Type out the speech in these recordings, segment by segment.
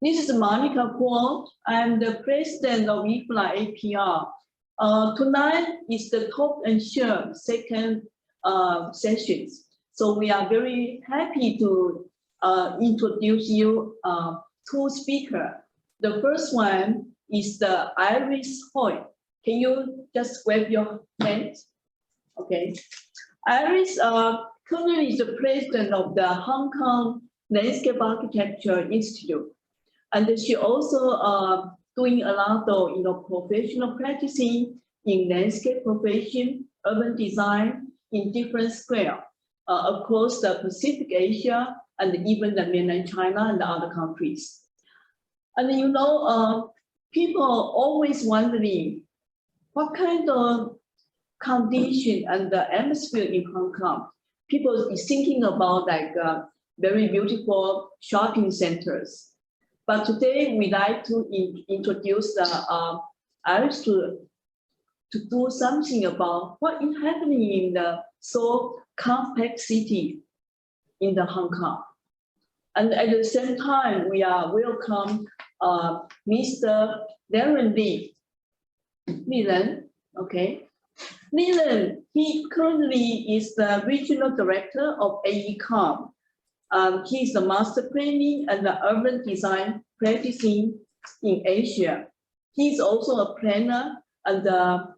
This is Monica Guo. I'm the president of IFLA APR. Tonight is the talk and share second sessions. So we are very happy to introduce you two speakers. The first one is the Iris Hoy. Can you just wave your hands? Okay. Iris currently is the president of the Hong Kong Landscape Architecture Institute. And she also doing a lot of professional practicing in landscape profession, urban design in different scale across the Pacific Asia and even the mainland China and the other countries. And people are always wondering what kind of condition and the atmosphere in Hong Kong. People is thinking about like very beautiful shopping centers. But today we like to introduce Iris to do something about what is happening in the so compact city in the Hong Kong. And at the same time, we are welcome Mr. Lenren Lee. Lenren, okay. Lenren, he currently is the Regional Director of AECOM. He is the master planning and the urban design practicing in Asia. He is also a planner and a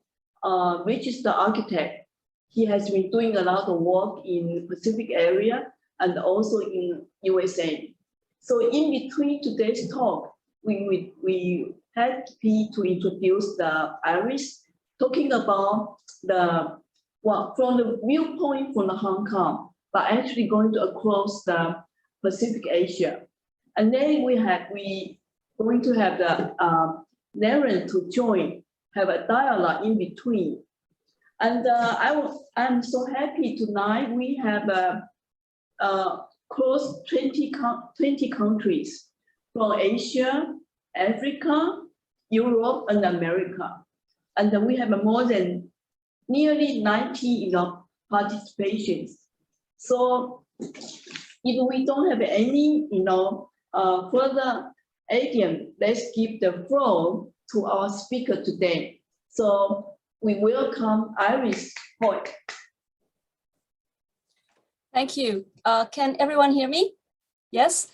registered architect. He has been doing a lot of work in the Pacific area and also in USA. So in between today's talk, we happy to introduce the Iris, talking about from the viewpoint from the Hong Kong, but actually going to across the Pacific Asia. And then we going to have the Lenren to join, have a dialogue in between. And I'm so happy tonight we have close 20 countries from Asia, Africa, Europe, and America. And then we have more than nearly 90 participations. So if we don't have any further ado, let's give the floor to our speaker today. So we welcome Iris Hoy. Thank you. Can everyone hear me? Yes.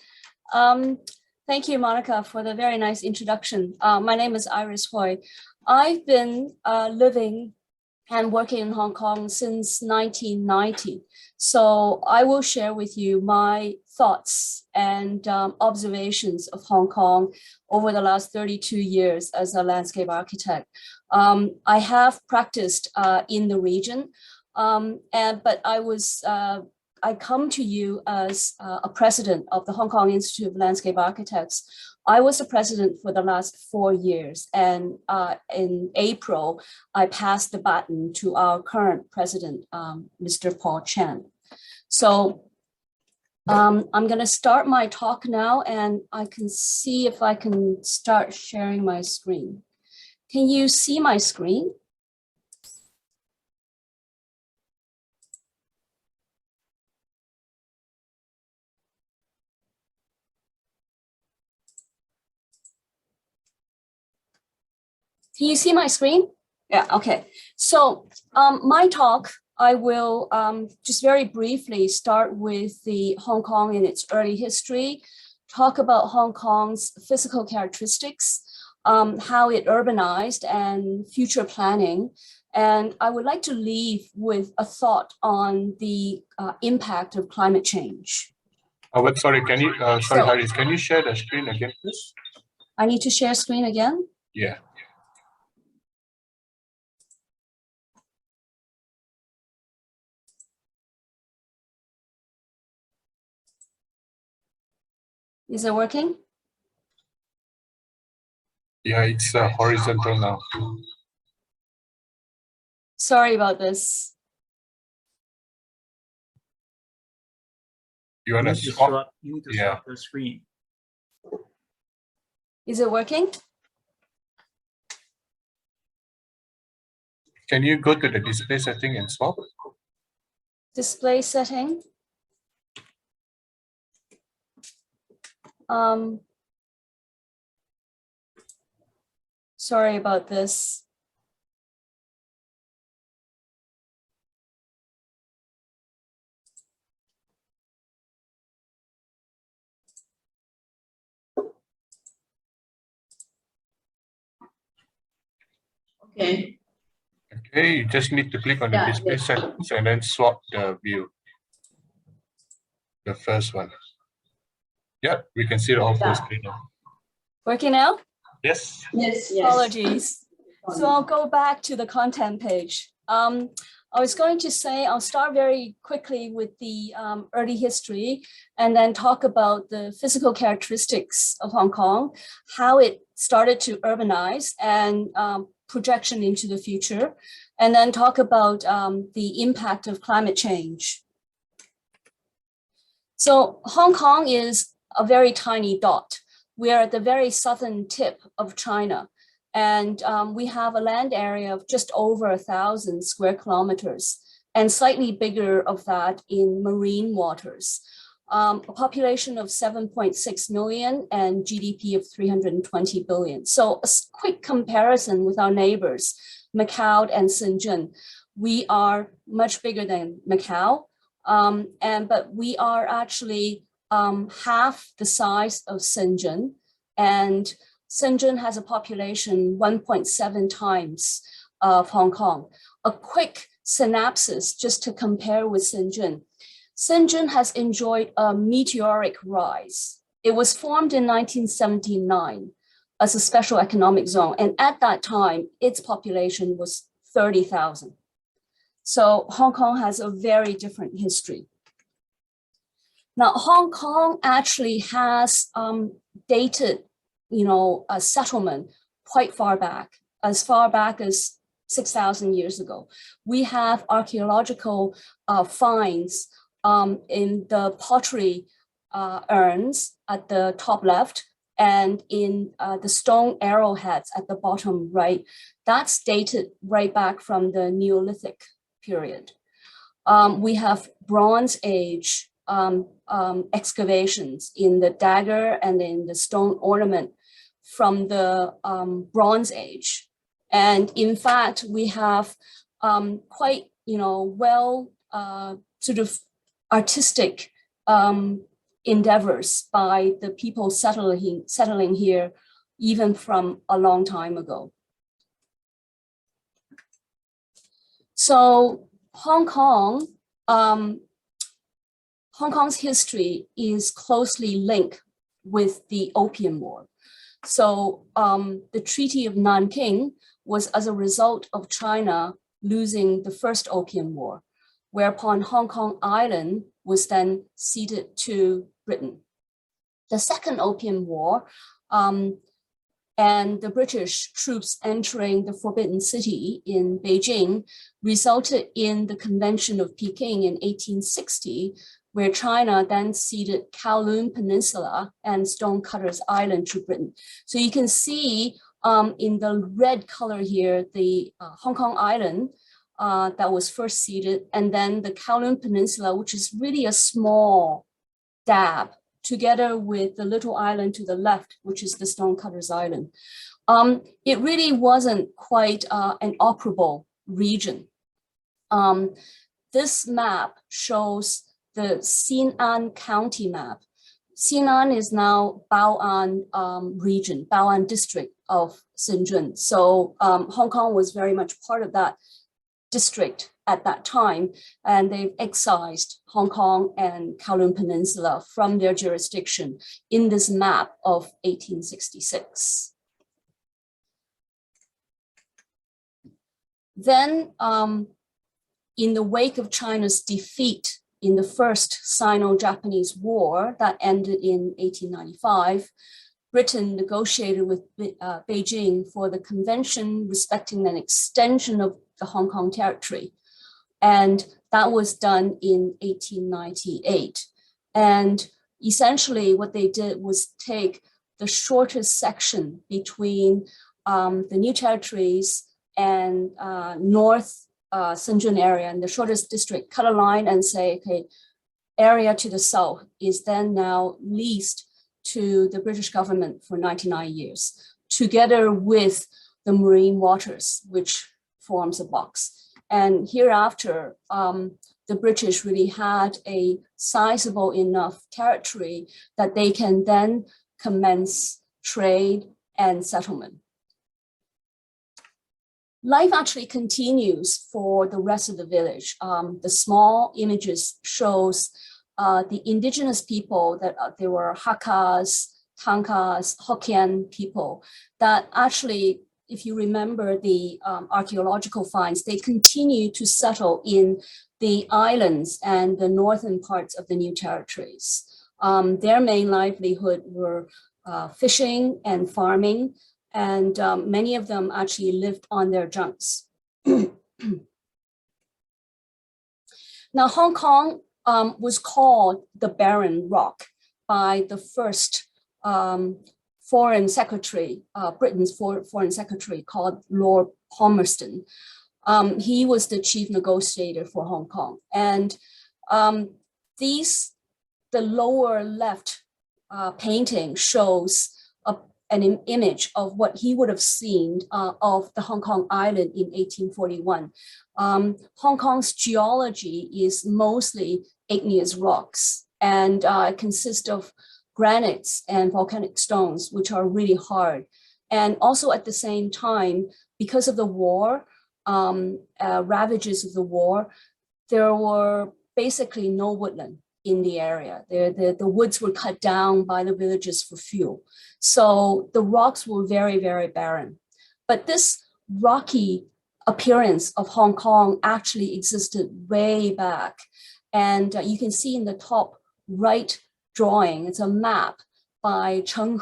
Thank you, Monica, for the very nice introduction. My name is Iris Hoy. I've been living and working in Hong Kong since 1990. So I will share with you my thoughts and observations of Hong Kong over the last 32 years as a landscape architect. I have practiced in the region, but I come to you as a president of the Hong Kong Institute of Landscape Architects. I was the president for the last 4 years, and in April, I passed the baton to our current president, Mr. Paul Chan. So I'm going to start my talk now, and I can see if I can start sharing my screen. Can you see my screen? Can you see my screen? Yeah, okay. So my talk, I will just very briefly start with the Hong Kong in its early history, talk about Hong Kong's physical characteristics, how it urbanized and future planning. And I would like to leave with a thought on the impact of climate change. Oh, but sorry, can you, sorry, Iris, can you share the screen again, please? I need to share screen again? Yeah. Is it working? Yeah, it's horizontal now. Sorry about this. You want to stop? You need to stop the screen. Is it working? Can you go to the display setting and swap? Display setting. Sorry about this. Okay. Okay, you just need to click on the display settings and then swap the view. The first one. Yeah, we can see it all full screen now. Working now? Yes. Yes. Apologies. So I'll go back to the content page. I was going to say, I'll start very quickly with the early history and then talk about the physical characteristics of Hong Kong, how it started to urbanize and projection into the future, and then talk about the impact of climate change. So Hong Kong is a very tiny dot. We are at the very southern tip of China. And we have a land area of just over 1,000 square kilometers and slightly bigger of that in marine waters. A population of 7.6 million and GDP of 320 billion. So a quick comparison with our neighbors, Macau and Shenzhen. We are much bigger than Macau, but we are actually half the size of Shenzhen, and Shenzhen has a population 1.7 times of Hong Kong. A quick synopsis just to compare with Shenzhen. Shenzhen has enjoyed a meteoric rise. It was formed in 1979 as a special economic zone. And at that time, its population was 30,000. So Hong Kong has a very different history. Now, Hong Kong actually has dated a settlement quite far back as 6,000 years ago. We have archaeological finds in the pottery urns at the top left and in the stone arrowheads at the bottom right. That's dated right back from the Neolithic period. We have Bronze Age excavations in the dagger and in the stone ornament from the Bronze Age. And in fact, we have quite, well sort of artistic endeavors by the people settling here even from a long time ago. So Hong Kong's history is closely linked with the Opium War. So the Treaty of Nanking was as a result of China losing the first Opium War, whereupon Hong Kong Island was then ceded to Britain. The second Opium War and the British troops entering the Forbidden City in Beijing resulted in the Convention of Peking in 1860, where China then ceded Kowloon Peninsula and Stonecutters Island to Britain. So you can see in the red color here, the Hong Kong Island that was first ceded, and then the Kowloon Peninsula, which is really a small dab, together with the little island to the left, which is the Stonecutters Island. It really wasn't quite an operable region. This map shows the Xin'an County map. Xin'an is now Bao'an region, Bao'an district of Shenzhen. So Hong Kong was very much part of that district at that time, and they've excised Hong Kong and Kowloon Peninsula from their jurisdiction in this map of 1866. Then, in the wake of China's defeat in the first Sino-Japanese War that ended in 1895, Britain negotiated with Beijing for the convention respecting an extension of the Hong Kong territory. And that was done in 1898. And essentially what they did was take the shortest section between the new territories and North Shenzhen area, and the shortest district, cut a line and say, okay, area to the south is then now leased to the British government for 99 years, together with the marine waters, which forms a box. And hereafter, the British really had a sizable enough territory that they can then commence trade and settlement. Life actually continues for the rest of the village. The small images shows the indigenous people that there were Hakkas, Tankas, Hokkien people that actually, if you remember the archaeological finds, they continue to settle in the islands and the northern parts of the new territories. Their main livelihood were fishing and farming, and many of them actually lived on their junks. Now, Hong Kong was called the Barren Rock by the first foreign secretary, Britain's foreign secretary, called Lord Palmerston. He was the chief negotiator for Hong Kong. And the lower left painting shows an image of what he would have seen of the Hong Kong island in 1841. Hong Kong's geology is mostly igneous rocks and consists of granites and volcanic stones, which are really hard. And also at the same time, because of the war, ravages of the war, there were basically no woodland in the area. The woods were cut down by the villagers for fuel. So the rocks were very, very barren. But this rocky appearance of Hong Kong actually existed way back. And you can see in the top right drawing, it's a map by Cheng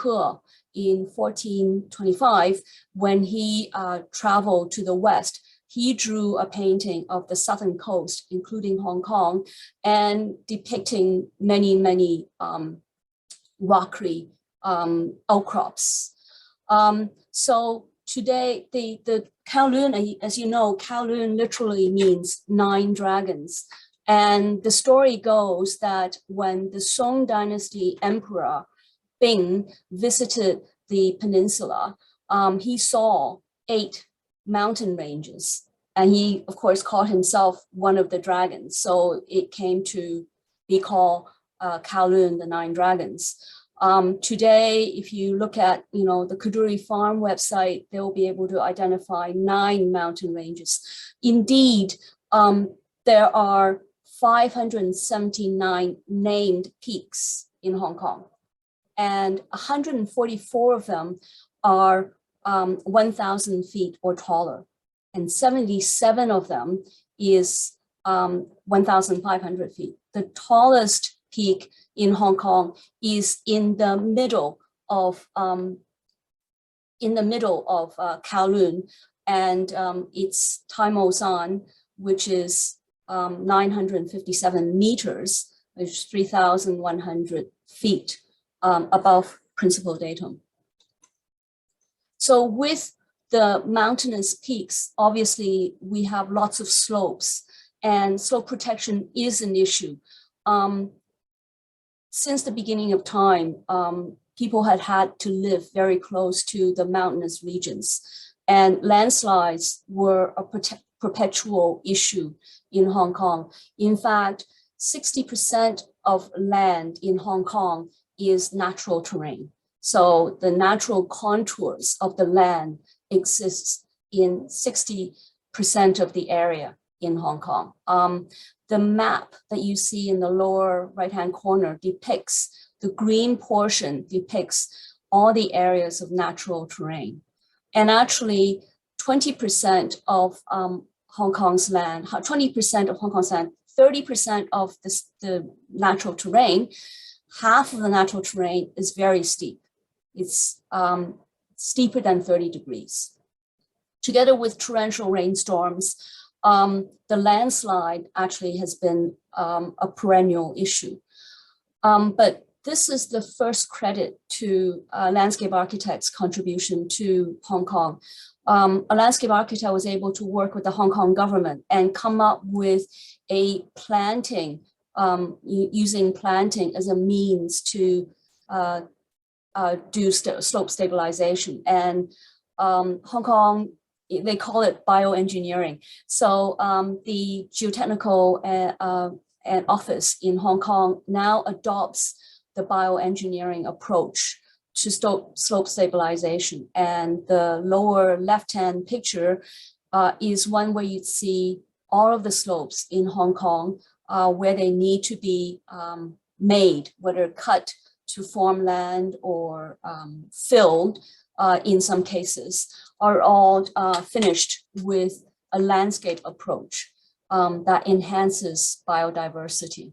He in 1425 when he traveled to the west. He drew a painting of the southern coast, including Hong Kong, and depicting many, many rockery outcrops. So today, the Kowloon, as you know, Kowloon literally means 9 dragons. And the story goes that when the Song Dynasty Emperor Bing visited the peninsula, he saw 8 mountain ranges. And he, of course, called himself one of the dragons. So it came to be called Kowloon, the 9 dragons. Today, if you look at the Kaduri Farm website, they will be able to identify 9 mountain ranges. Indeed, there are 579 named peaks in Hong Kong, and 144 of them are 1,000 feet or taller, and 77 of them is 1,500 feet. The tallest peak in Hong Kong is in the middle of Kowloon, and it's Tai Mo San, which is 957 meters, which is 3,100 feet above principal datum. So with the mountainous peaks, obviously we have lots of slopes, and slope protection is an issue. Since the beginning of time, people had to live very close to the mountainous regions, and landslides were a perpetual issue in Hong Kong. In fact, 60% of land in Hong Kong is natural terrain. So the natural contours of the land exists in 60% of the area in Hong Kong. The map that you see in the lower right-hand corner depicts, the green portion depicts all the areas of natural terrain. And actually 20% of Hong Kong's land, 20% of Hong Kong's land, 30% of the natural terrain, half of the natural terrain is very steep. It's steeper than 30 degrees. Together with torrential rainstorms, the landslide actually has been a perennial issue. But this is the first credit to landscape architects' contribution to Hong Kong. A landscape architect was able to work with the Hong Kong government and come up with a planting, using planting as a means to do slope stabilization. And Hong Kong, they call it bioengineering. So the geotechnical and office in Hong Kong now adopts the bioengineering approach to slope stabilization. And the lower left-hand picture is one where you'd see all of the slopes in Hong Kong where they need to be made, whether cut to form land or filled in some cases, are all finished with a landscape approach that enhances biodiversity.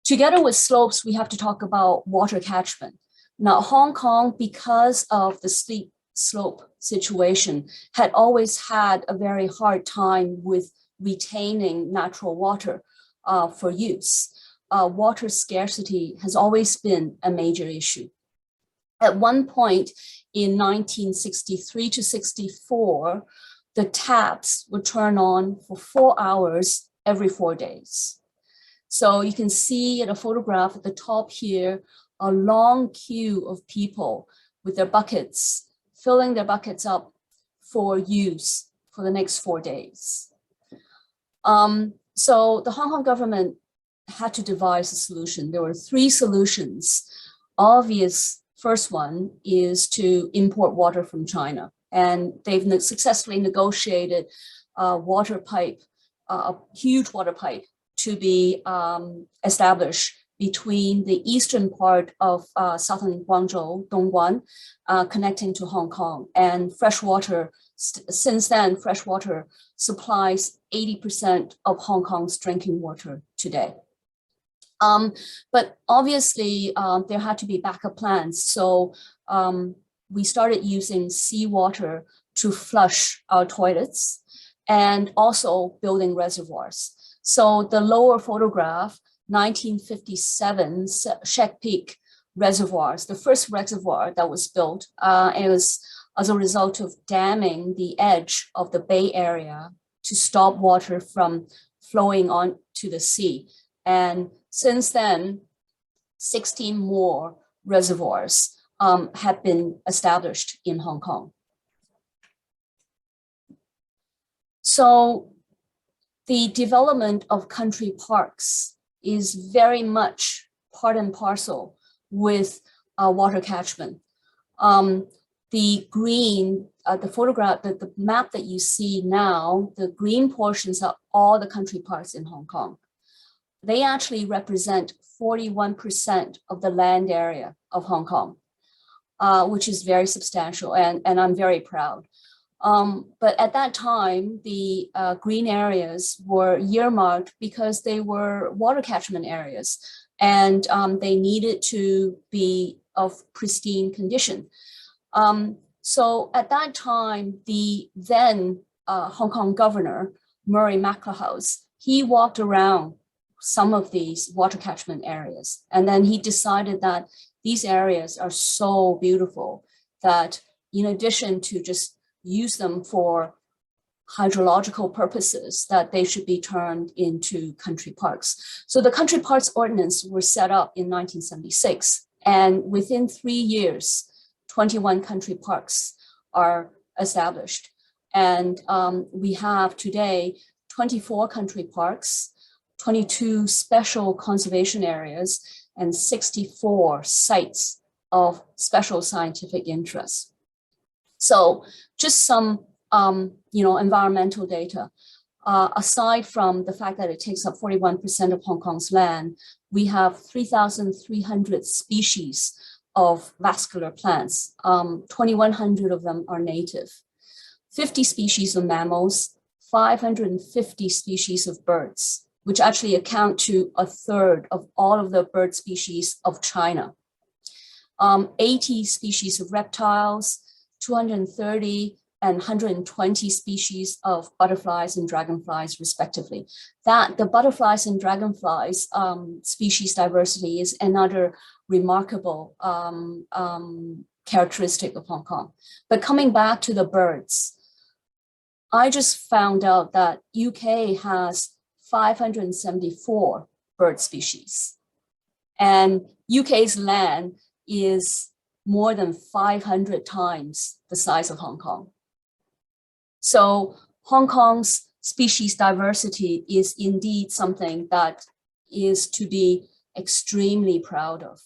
Together with slopes, we have to talk about water catchment. Now, Hong Kong, because of the steep slope situation, had always had a very hard time with retaining natural water for use. Water scarcity has always been a major issue. At one point in 1963 to 64, the taps would turn on for 4 hours every 4 days. So you can see in a photograph at the top here, a long queue of people with their buckets, filling their buckets up for use for the next 4 days. So the Hong Kong government had to devise a solution. There were 3 solutions. Obvious first one is to import water from China. And they've successfully negotiated a water pipe, a huge water pipe to be established between the eastern part of southern Guangzhou, Dongguan, connecting to Hong Kong. And fresh water, since then, fresh water supplies 80% of Hong Kong's drinking water today. But obviously, there had to be backup plans. So we started using seawater to flush our toilets and also building reservoirs. So the lower photograph, 1957 Shek Peak reservoirs, the first reservoir that was built, it was as a result of damming the edge of the Bay Area to stop water from flowing on to the sea. And since then, 16 more reservoirs have been established in Hong Kong. So the development of country parks is very much part and parcel with water catchment. The green, the photograph, the map that you see now, the green portions are all the country parks in Hong Kong. They actually represent 41% of the land area of Hong Kong, which is very substantial, and I'm very proud. But at that time, the green areas were earmarked because they were water catchment areas, and they needed to be of pristine condition. So at that time, the then Hong Kong governor, Murray MacLehouse, he walked around some of these water catchment areas. And then he decided that these areas are so beautiful that in addition to just use them for hydrological purposes, that they should be turned into country parks. So the country parks ordinance was set up in 1976. And within 3 years, 21 country parks are established. And we have today 24 country parks, 22 special conservation areas, and 64 sites of special scientific interest. So just some environmental data. Aside from the fact that it takes up 41% of Hong Kong's land, we have 3,300 species of vascular plants. 2,100 of them are native. 50 species of mammals, 550 species of birds, which actually account to 1/3 of all of the bird species of China. 80 species of reptiles, 230 and 120 species of butterflies and dragonflies, respectively. The butterflies and dragonflies species diversity is another remarkable characteristic of Hong Kong. But coming back to the birds, I just found out that UK has 574 bird species. And UK's land is more than 500 times the size of Hong Kong. So Hong Kong's species diversity is indeed something that is to be extremely proud of.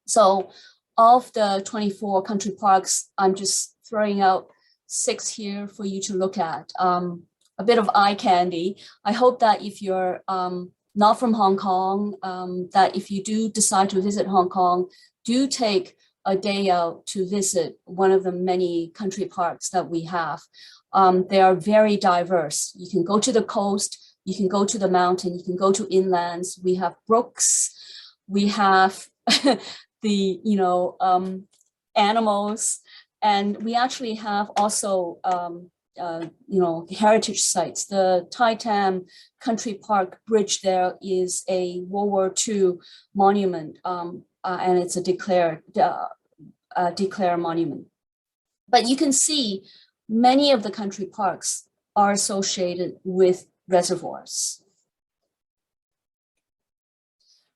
So of the 24 country parks, I'm just throwing out 6 here for you to look at. A bit of eye candy. I hope that if you're not from Hong Kong, that if you do decide to visit Hong Kong, do take a day out to visit one of the many country parks that we have. They are very diverse. You can go to the coast, you can go to the mountain, you can go to inlands. We have brooks, we have the animals, and we actually have also heritage sites. The Tai Tam Country Park Bridge there is a World War II monument, and it's a declared monument. But you can see many of the country parks are associated with reservoirs.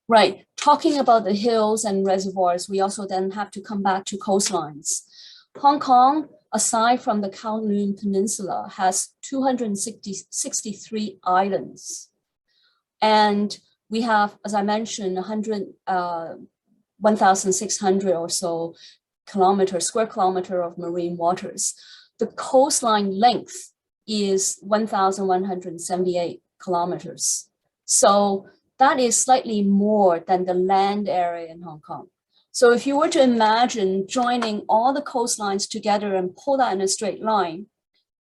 Right, talking about the hills and reservoirs, we also then have to come back to coastlines. Hong Kong, aside from the Kowloon Peninsula, has 263 islands. And we have, as I mentioned, 1,600 or so square kilometer of marine waters. The coastline length is 1,178 kilometers. So that is slightly more than the land area in Hong Kong. So if you were to imagine joining all the coastlines together and pull that in a straight line,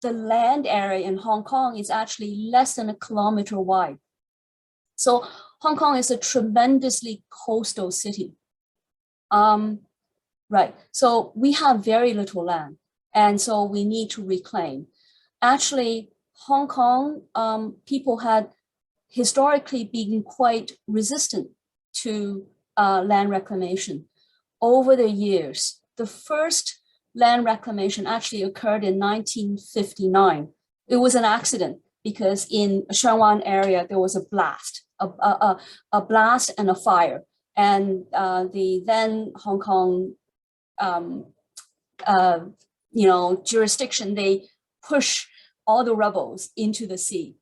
the land area in Hong Kong is actually less than a kilometer wide. So Hong Kong is a tremendously coastal city. Right, so we have very little land, and so we need to reclaim. Actually, Hong Kong people had historically been quite resistant to land reclamation. Over the years, the first land reclamation actually occurred in 1959. It was an accident because in Sheung Wan area, there was a blast and a fire. And the then Hong Kong jurisdiction, they push all the rubbles into the sea.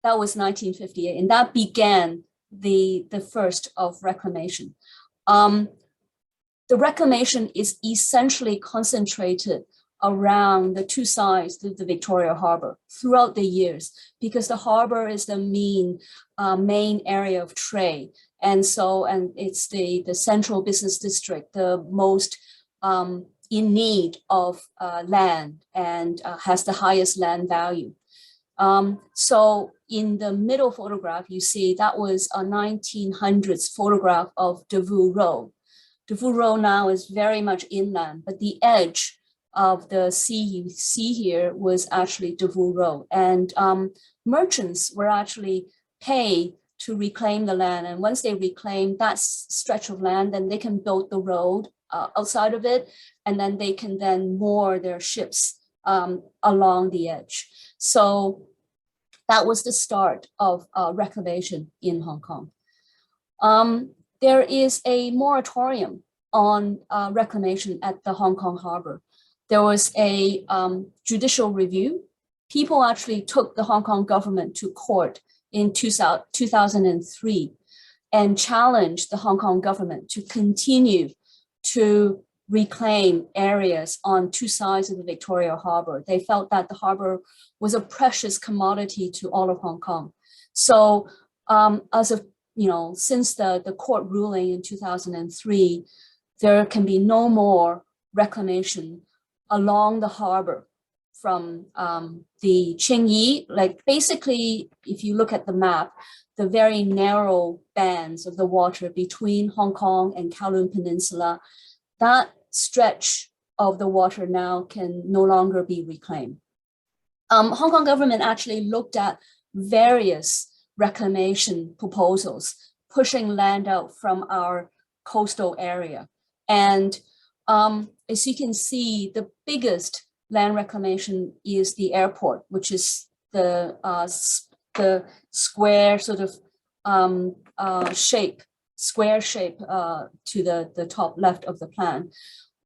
That was 1958, and that began the first of reclamation. The reclamation is essentially concentrated around the two sides of the Victoria Harbour throughout the years, because the harbour is the main area of trade. And it's the central business district, the most in need of land and has the highest land value. So in the middle photograph, you see that was a 1900s photograph of Devou Road. Devou Road now is very much inland, but the edge of the sea you see here was actually Devou Road. And merchants were actually paid to reclaim the land. And once they reclaim that stretch of land, then they can build the road outside of it, and then they can then moor their ships along the edge. So that was the start of reclamation in Hong Kong. There is a moratorium on reclamation at the Hong Kong Harbour. There was a judicial review. People actually took the Hong Kong government to court in 2003 and challenged the Hong Kong government to continue to reclaim areas on two sides of the Victoria Harbour. They felt that the harbour was a precious commodity to all of Hong Kong. So since the court ruling in 2003, there can be no more reclamation along the harbour from the Qingyi, like basically, if you look at the map, the very narrow bands of the water between Hong Kong and Kowloon Peninsula, that stretch of the water now can no longer be reclaimed. Hong Kong government actually looked at various reclamation proposals, pushing land out from our coastal area. And as you can see, the biggest land reclamation is the airport, which is the square sort of shape square shape to the top left of the plan.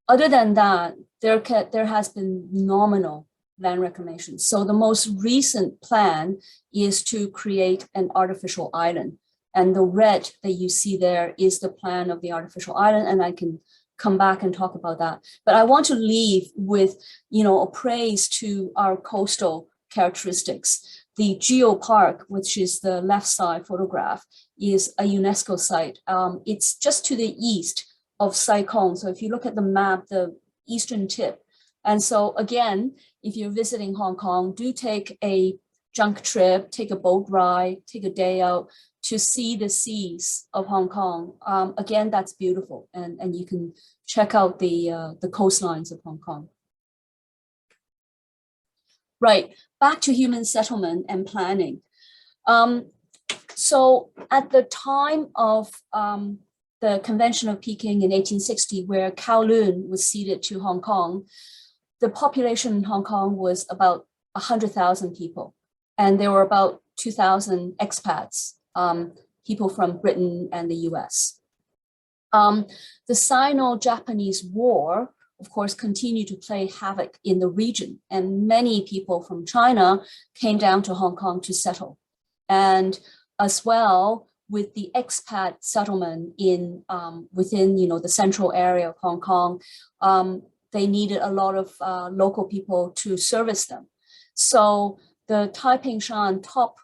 Other than that, there has been nominal land reclamation. So the most recent plan is to create an artificial island. And the red that you see there is the plan of the artificial island, and I can come back and talk about that. But I want to leave with, a praise to our coastal characteristics. The Geopark, which is the left side photograph, is a UNESCO site. It's just to the east of Sai Kung. So if you look at the map, the eastern tip. And so again, if you're visiting Hong Kong, do take a junk trip, take a boat ride, take a day out to see the seas of Hong Kong. Again, that's beautiful. And you can check out the coastlines of Hong Kong. Right, back to human settlement and planning. So at the time of the Convention of Peking in 1860, where Kowloon was ceded to Hong Kong, the population in Hong Kong was about 100,000 people. And there were about 2,000 expats, people from Britain and the US. The Sino-Japanese War, of course, continued to play havoc in the region, and many people from China came down to Hong Kong to settle. And as well, with the expat settlement in within the central area of Hong Kong, they needed a lot of local people to service them. So the Taiping Shan top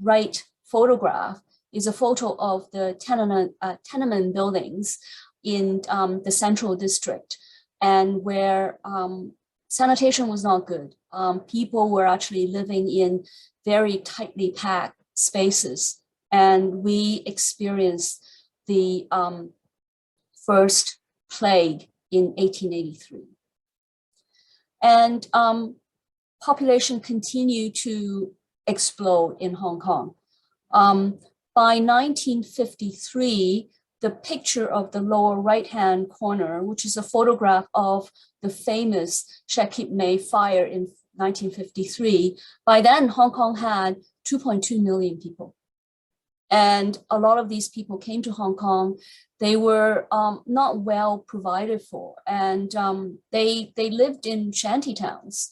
right photograph is a photo of the tenement buildings in the central district, and where sanitation was not good. People were actually living in very tightly packed spaces, and we experienced the first plague in 1883. And population continued to explode in Hong Kong. By 1953, the picture of the lower right-hand corner, which is a photograph of the famous Shek Kip Mei fire in 1953, by then Hong Kong had 2.2 million people. And a lot of these people came to Hong Kong. They were not well provided for, and they lived in shanty towns.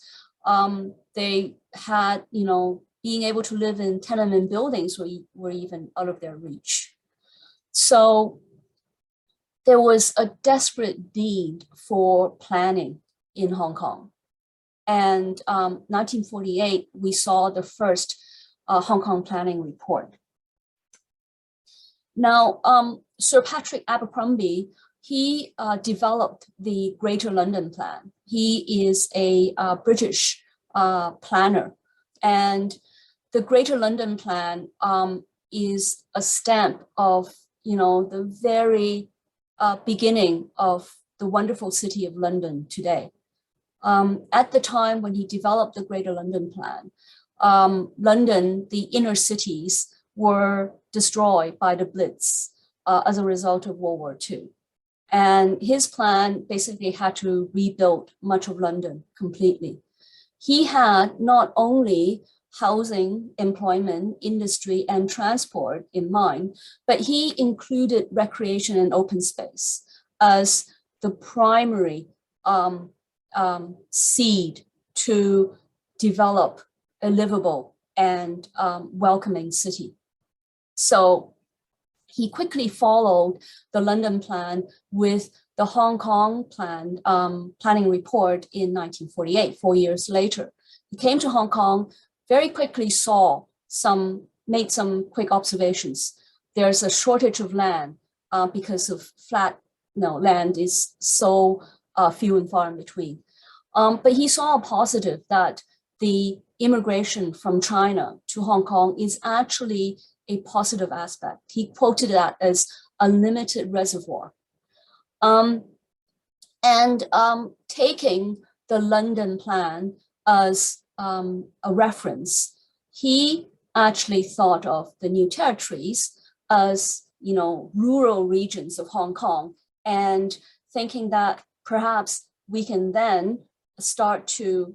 They had, being able to live in tenement buildings were even out of their reach. So there was a desperate need for planning in Hong Kong. And 1948, we saw the first Hong Kong planning report. Now, Sir Patrick Abercrombie, he developed the Greater London Plan. He is a British planner, and the Greater London Plan is a stamp of, the very beginning of the wonderful city of London today. At the time when he developed the Greater London Plan, London, the inner cities, were destroyed by the Blitz as a result of World War II. And his plan basically had to rebuild much of London completely. He had not only housing, employment, industry, and transport in mind, but he included recreation and open space as the primary seed to develop a livable and welcoming city. So he quickly followed the London Plan with the Hong Kong Plan planning report in 1948, 4 years later. He came to Hong Kong, very quickly made some quick observations. There's a shortage of land because of land is so few and far in between. But he saw a positive that the immigration from China to Hong Kong is actually a positive aspect. He quoted that as a limited reservoir. Taking the London Plan as a reference, he actually thought of the new territories as, rural regions of Hong Kong, and thinking that perhaps we can then start to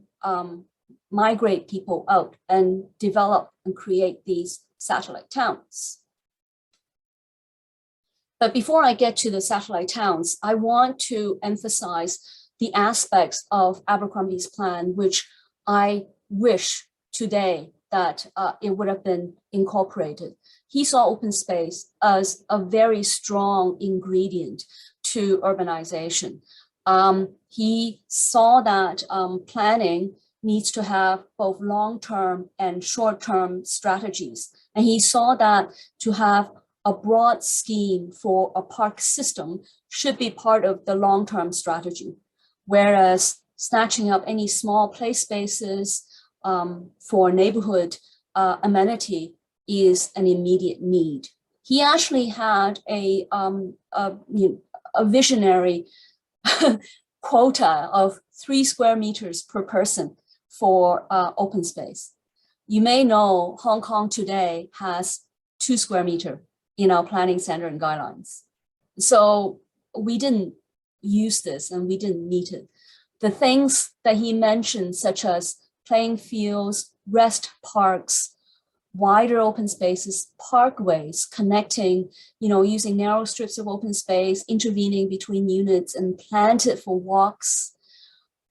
migrate people out and develop and create these satellite towns. But before I get to the satellite towns, I want to emphasize the aspects of Abercrombie's plan, which I wish today that it would have been incorporated. He saw open space as a very strong ingredient to urbanization. He saw that planning needs to have both long-term and short-term strategies. And he saw that to have a broad scheme for a park system should be part of the long-term strategy, whereas snatching up any small play spaces for neighborhood amenity is an immediate need. He actually had a visionary quota of 3 square meters per person for open space. You may know Hong Kong today has 2 square meters in our planning center and guidelines. So we didn't use this and we didn't meet it. The things that he mentioned, such as playing fields, rest parks, wider open spaces, parkways connecting, using narrow strips of open space, intervening between units and planted for walks,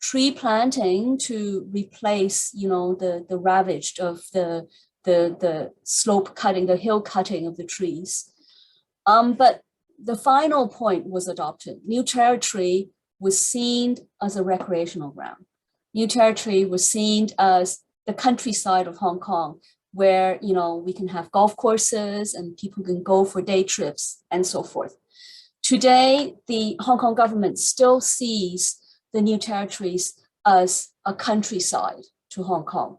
tree planting to replace, the ravaged of the slope cutting, the hill cutting of the trees. But the final point was adopted. New territory was seen as a recreational ground. New territory was seen as the countryside of Hong Kong, where we can have golf courses and people can go for day trips and so forth. Today, the Hong Kong government still sees the new territories as a countryside to Hong Kong.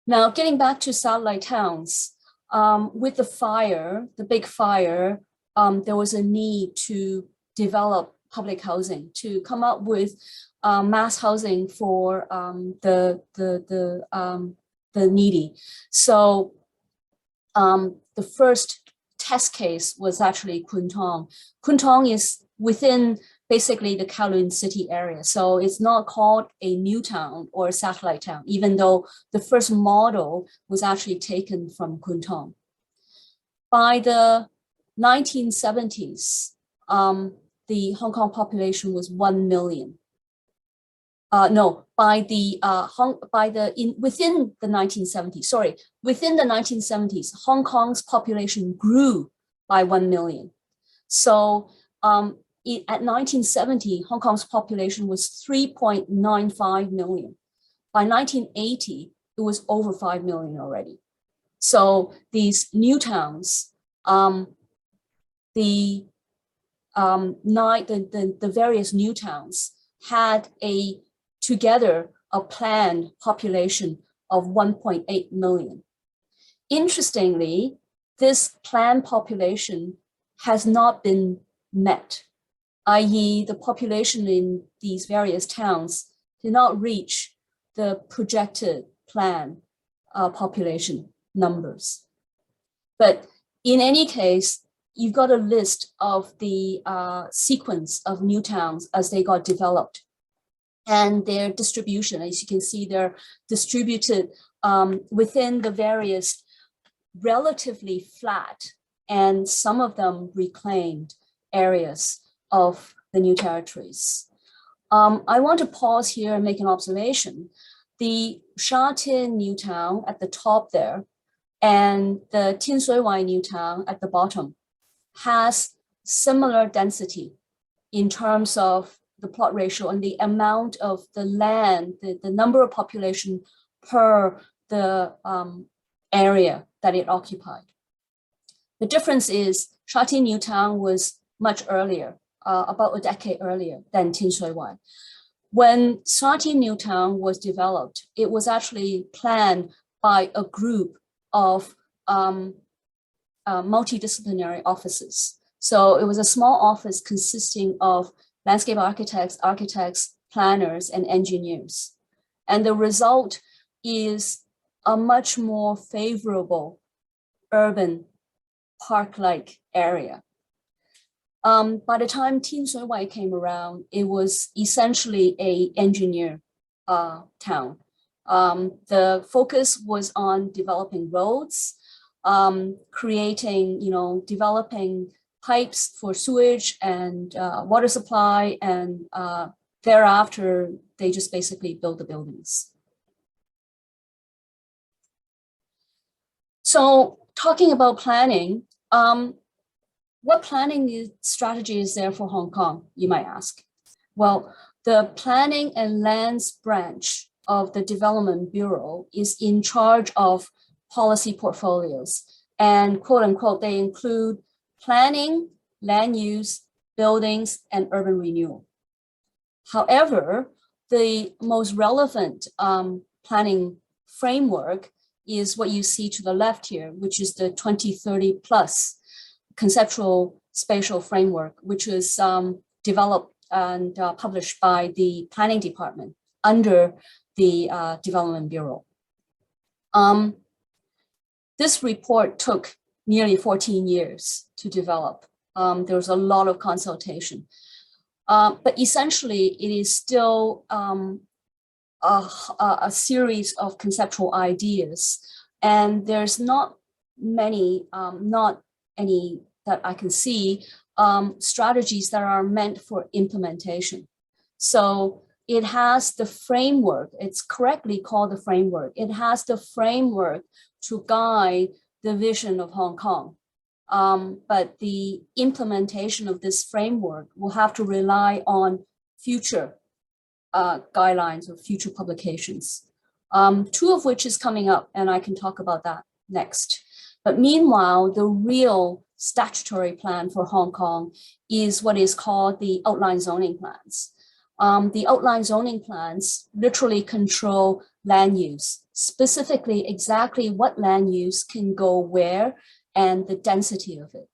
Now, getting back to satellite towns, with the big fire, there was a need to develop public housing, to come up with mass housing for the needy. So the first test case was actually Kwun Tong. Kwun Tong is within basically the Kowloon city area. So it's not called a new town or a satellite town, even though the first model was actually taken from Kwun Tong. By the 1970s, the Hong Kong population was 1 million. Within the 1970s, Hong Kong's population grew by 1 million. So at 1970, Hong Kong's population was 3.95 million. By 1980, it was over 5 million already. So these new towns, the various new towns had together a planned population of 1.8 million. Interestingly, this planned population has not been met, i.e. the population in these various towns did not reach the projected plan population numbers. But in any case, you've got a list of the sequence of new towns as they got developed and their distribution. As you can see, they're distributed within the various relatively flat and some of them reclaimed areas of the new territories. I want to pause here and make an observation. The Sha Tin New Town at the top there and the Tin Shui Wai New Town at the bottom has similar density in terms of the plot ratio and the amount of the land, the number of population per the area that it occupied. The difference is Sha Tin New Town was much earlier, about a decade earlier than Tin Shui Wai. When Sha Tin New Town was developed, it was actually planned by a group of multidisciplinary offices. So it was a small office consisting of landscape architects, planners, and engineers. And the result is a much more favorable urban park-like area. By the time Tin Shui Wai came around, it was essentially an engineer town. The focus was on developing roads, creating, developing pipes for sewage and water supply, and thereafter, they just basically build the buildings. So talking about planning, what planning strategy is there for Hong Kong, you might ask? Well, the Planning and Lands branch of the Development Bureau is in charge of policy portfolios, and quote unquote, they include planning, land use, buildings, and urban renewal. However, the most relevant planning framework is what you see to the left here, which is the 2030 plus conceptual spatial framework, which was developed and published by the planning department under the Development Bureau. This report took nearly 14 years to develop. There was a lot of consultation, but essentially it is still a series of conceptual ideas, and there's not many, not any that I can see, strategies that are meant for implementation. So it has the framework, it's correctly called the framework. It has the framework to guide the vision of Hong Kong. But the implementation of this framework will have to rely on future guidelines or future publications, two of which is coming up, and I can talk about that next. But meanwhile, the real statutory plan for Hong Kong is what is called the outline zoning plans. The outline zoning plans literally control land use, specifically exactly what land use can go where and the density of it.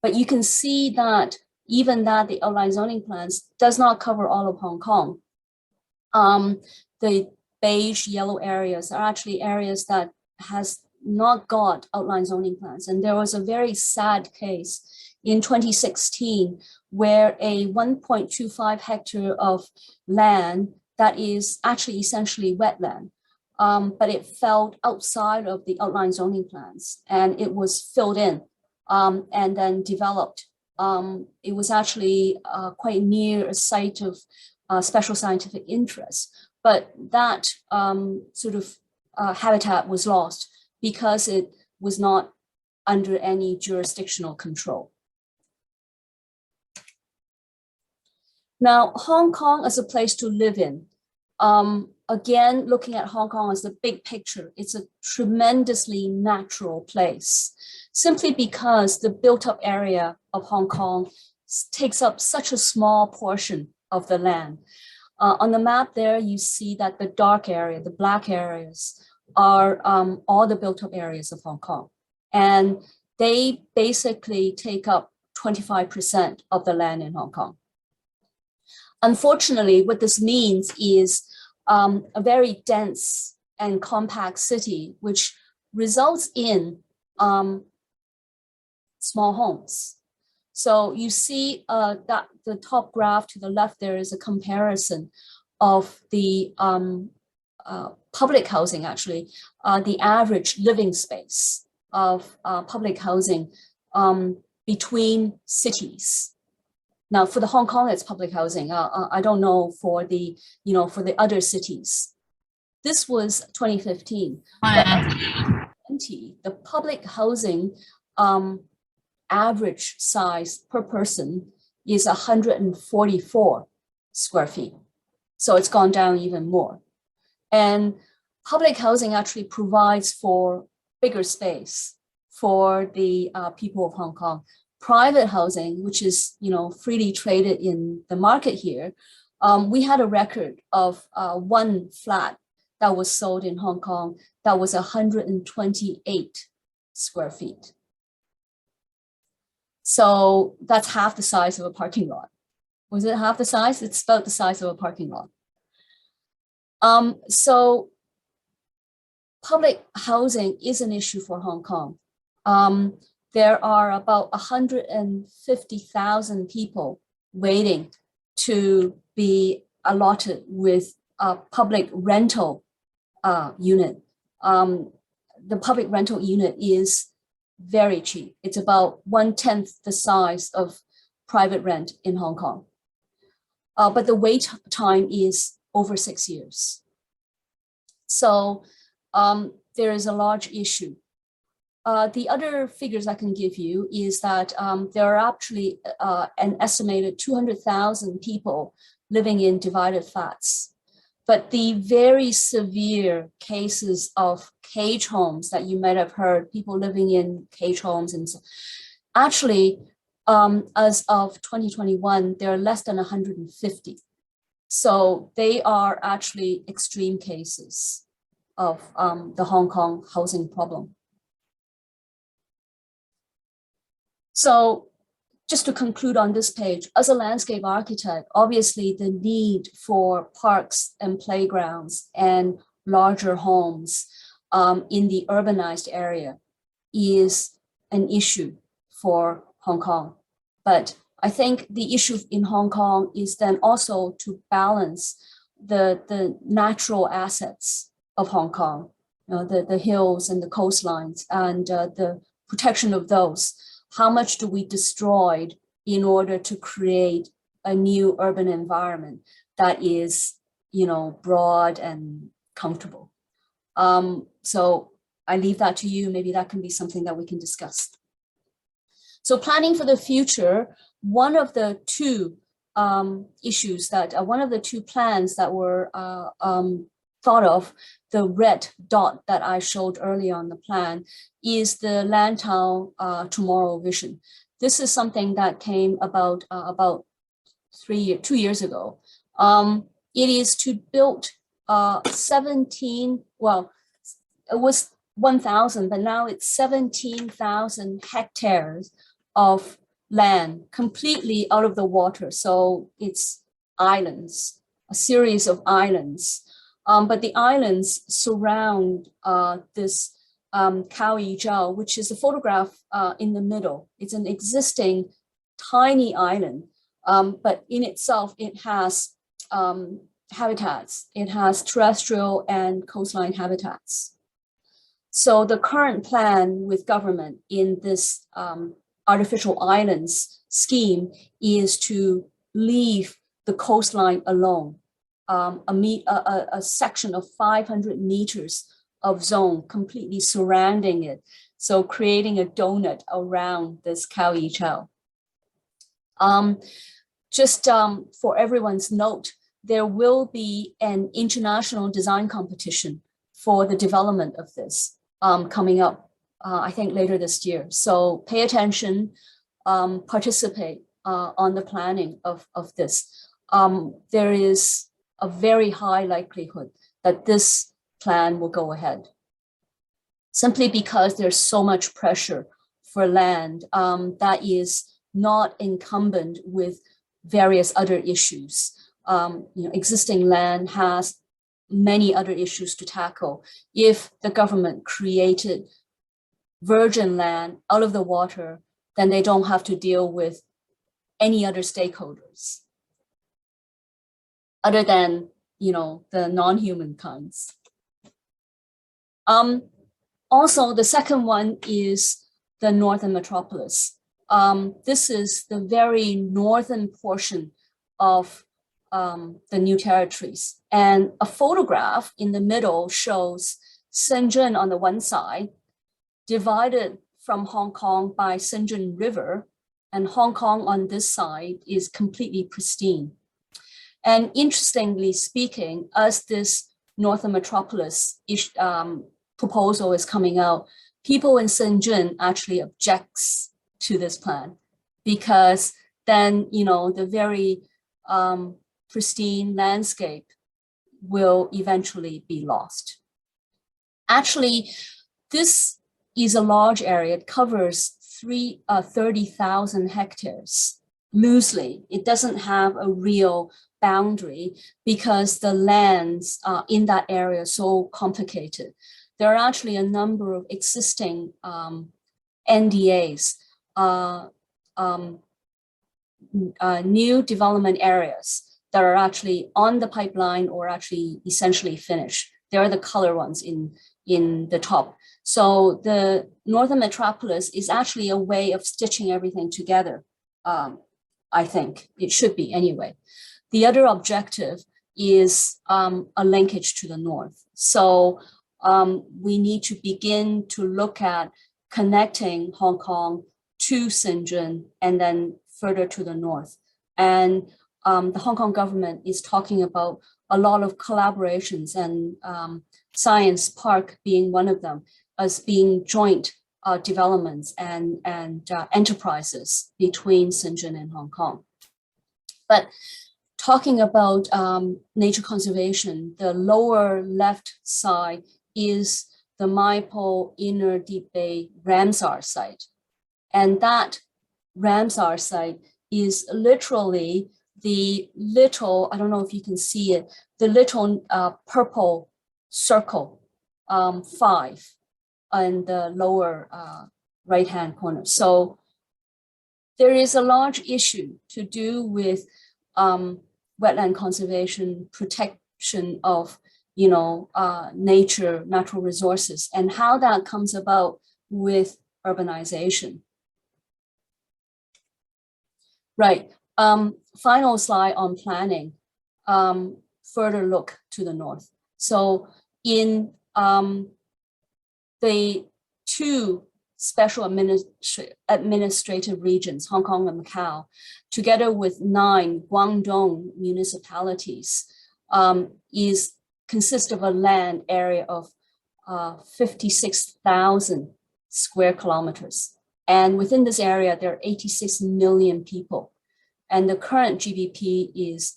But you can see that even that the outline zoning plans does not cover all of Hong Kong. The beige yellow areas are actually areas that has not got outline zoning plans. And there was a very sad case in 2016 where a 1.25 hectare of land that is actually essentially wetland, but it fell outside of the outline zoning plans and it was filled in and then developed. It was actually quite near a site of special scientific interest, but that sort of habitat was lost because it was not under any jurisdictional control. Now, Hong Kong as a place to live in, again, looking at Hong Kong as the big picture, it's a tremendously natural place, simply because the built up area of Hong Kong takes up such a small portion of the land. On the map there, you see that the dark area, the black areas, are all the built up areas of Hong Kong. And they basically take up 25% of the land in Hong Kong. Unfortunately, what this means is a very dense and compact city, which results in small homes. So you see that the top graph to the left, there is a comparison of the public housing, actually, the average living space of public housing between cities. Now, for the Hong Kong, it's public housing. I don't know for the, for the other cities. This was 2015. The public housing average size per person is 144 square feet. So it's gone down even more. And public housing actually provides for bigger space for the people of Hong Kong. Private housing, which is freely traded in the market here, we had a record of one flat that was sold in Hong Kong that was 128 square feet. So that's half the size of a parking lot. Was it half the size? It's about the size of a parking lot. So public housing is an issue for Hong Kong. There are about 150,000 people waiting to be allotted with a public rental unit. the public rental unit is very cheap. It's about 1/10 the size of private rent in Hong Kong. But the wait time is over 6 years. So there is a large issue. The other figures I can give you is that there are actually an estimated 200,000 people living in divided flats. But the very severe cases of cage homes that you might have heard, people living in cage homes, and so, actually, as of 2021, there are less than 150. So they are actually extreme cases of the Hong Kong housing problem. So just to conclude on this page, as a landscape architect, obviously the need for parks and playgrounds and larger homes in the urbanized area is an issue for Hong Kong. But I think the issue in Hong Kong is then also to balance the natural assets of Hong Kong, the hills and the coastlines and the protection of those. How much do we destroy in order to create a new urban environment that is, broad and comfortable? So I leave that to you. Maybe that can be something that we can discuss. So planning for the future, one of the two issues that, one of the two plans that were thought of, the red dot that I showed earlier on the plan, is the Lantau Tomorrow vision. This is something that came about 2 years ago. It is to build 17, well, it was 1,000, but now it's 17,000 hectares of land completely out of the water. So it's islands, a series of islands. But the islands surround this Cao which is a photograph in the middle. It's an existing tiny island, but in itself, it has habitats. It has terrestrial and coastline habitats. So the current plan with government in this artificial islands scheme is to leave the coastline alone. A section of 500 meters of zone completely surrounding it. So creating a donut around this Cao. Just for everyone's note, there will be an international design competition for the development of this coming up, I think later this year. So pay attention, participate on the planning of this. There is a very high likelihood that this plan will go ahead, simply because there's so much pressure for land that is not incumbent with various other issues. Existing land has many other issues to tackle. If the government created virgin land out of the water, then they don't have to deal with any other stakeholders other than, the non-human kinds. Also, the second one is the northern metropolis. This is the very northern portion of the new territories. And a photograph in the middle shows Shenzhen on the one side, divided from Hong Kong by Shenzhen River, and Hong Kong on this side is completely pristine. And interestingly speaking, as this northern metropolis proposal is coming out, people in Shenzhen actually objects to this plan, because then, the very pristine landscape will eventually be lost. Actually, this is a large area. It covers 30,000 hectares loosely. It doesn't have a real boundary because the lands in that area are so complicated. There are actually a number of existing NDAs, new development areas that are actually on the pipeline or actually essentially finished. They are the color ones in the top. So the Northern Metropolis is actually a way of stitching everything together. I think it should be anyway. The other objective is a linkage to the north. So we need to begin to look at connecting Hong Kong to Shenzhen and then further to the north. And the Hong Kong government is talking about a lot of collaborations, and Science Park being one of them, as being joint developments and enterprises between Shenzhen and Hong Kong. But talking about nature conservation, the lower left side is the Maipo Inner Deep Bay Ramsar site. And that Ramsar site is literally the little, I don't know if you can see it, the little purple circle, 5 in the lower right-hand corner. So there is a large issue to do with wetland conservation, protection of, nature, natural resources, and how that comes about with urbanization. Right. Final slide on planning. Further look to the north. So in the 2 special administrative regions, Hong Kong and Macau, together with 9 Guangdong municipalities, consists of a land area of 56,000 square kilometers. And within this area, there are 86 million people. And the current GDP is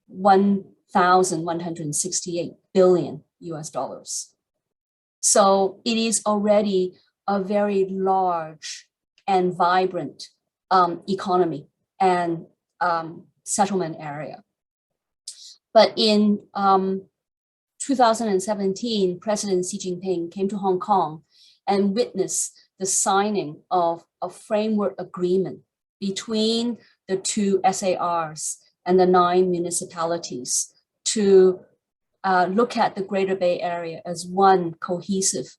1,168 billion US dollars. So it is already a very large and vibrant economy and settlement area. But in 2017, President Xi Jinping came to Hong Kong and witnessed the signing of a framework agreement between the 2 SARs and the 9 municipalities to look at the Greater Bay Area as one cohesive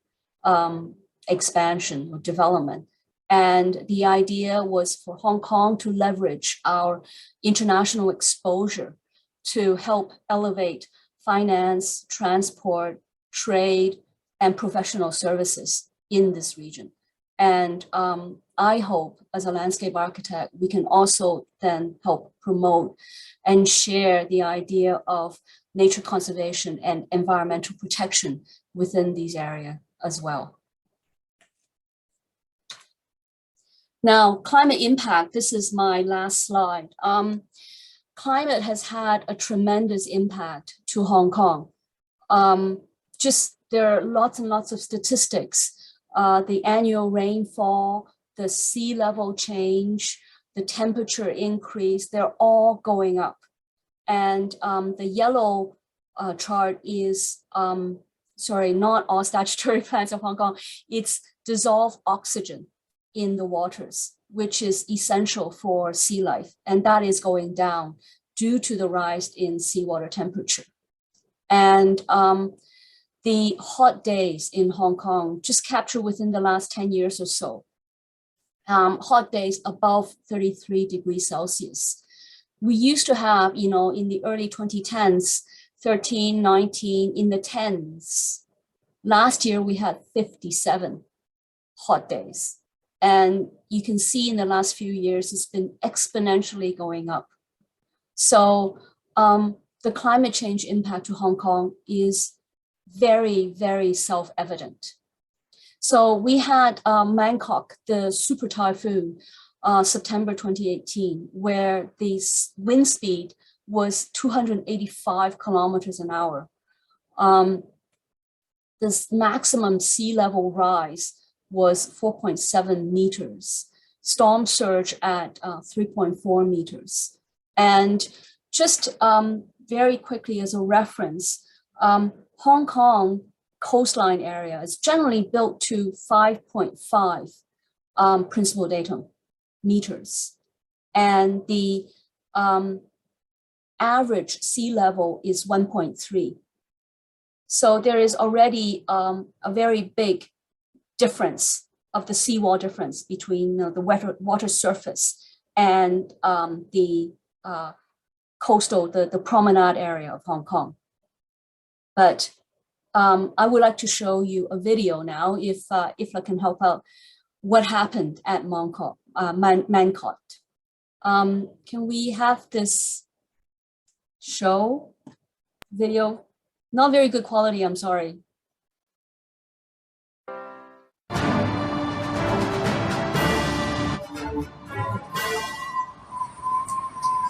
expansion or development. And the idea was for Hong Kong to leverage our international exposure to help elevate finance, transport, trade, and professional services in this region. And I hope as a landscape architect, we can also then help promote and share the idea of nature conservation and environmental protection within these areas as well. Now, climate impact, this is my last slide. Climate has had a tremendous impact to Hong Kong. There are lots and lots of statistics. The annual rainfall, the sea level change, the temperature increase, they're all going up. And the yellow chart is, sorry, not all statutory plans of Hong Kong, it's dissolved oxygen in the waters, which is essential for sea life. And that is going down due to the rise in seawater temperature. And the hot days in Hong Kong, just captured within the last 10 years or so, hot days above 33 degrees Celsius. We used to have, in the early 2010s, 13, 19, in the 10s. Last year, we had 57 hot days. And you can see in the last few years, it's been exponentially going up. So the climate change impact to Hong Kong is very, very self-evident. So we had Mangkok, the super typhoon, September 2018, where the wind speed was 285 kilometers an hour. This maximum sea level rise was 4.7 meters, storm surge at 3.4 meters. And just very quickly as a reference, Hong Kong coastline area is generally built to 5.5 principal datum meters. And the average sea level is 1.3. So there is already a very big difference of the seawall difference between the water surface and the coastal, the promenade area of Hong Kong. But I would like to show you a video now, if I can help out, what happened at Mancot. Can we have this show video? Not very good quality, I'm sorry.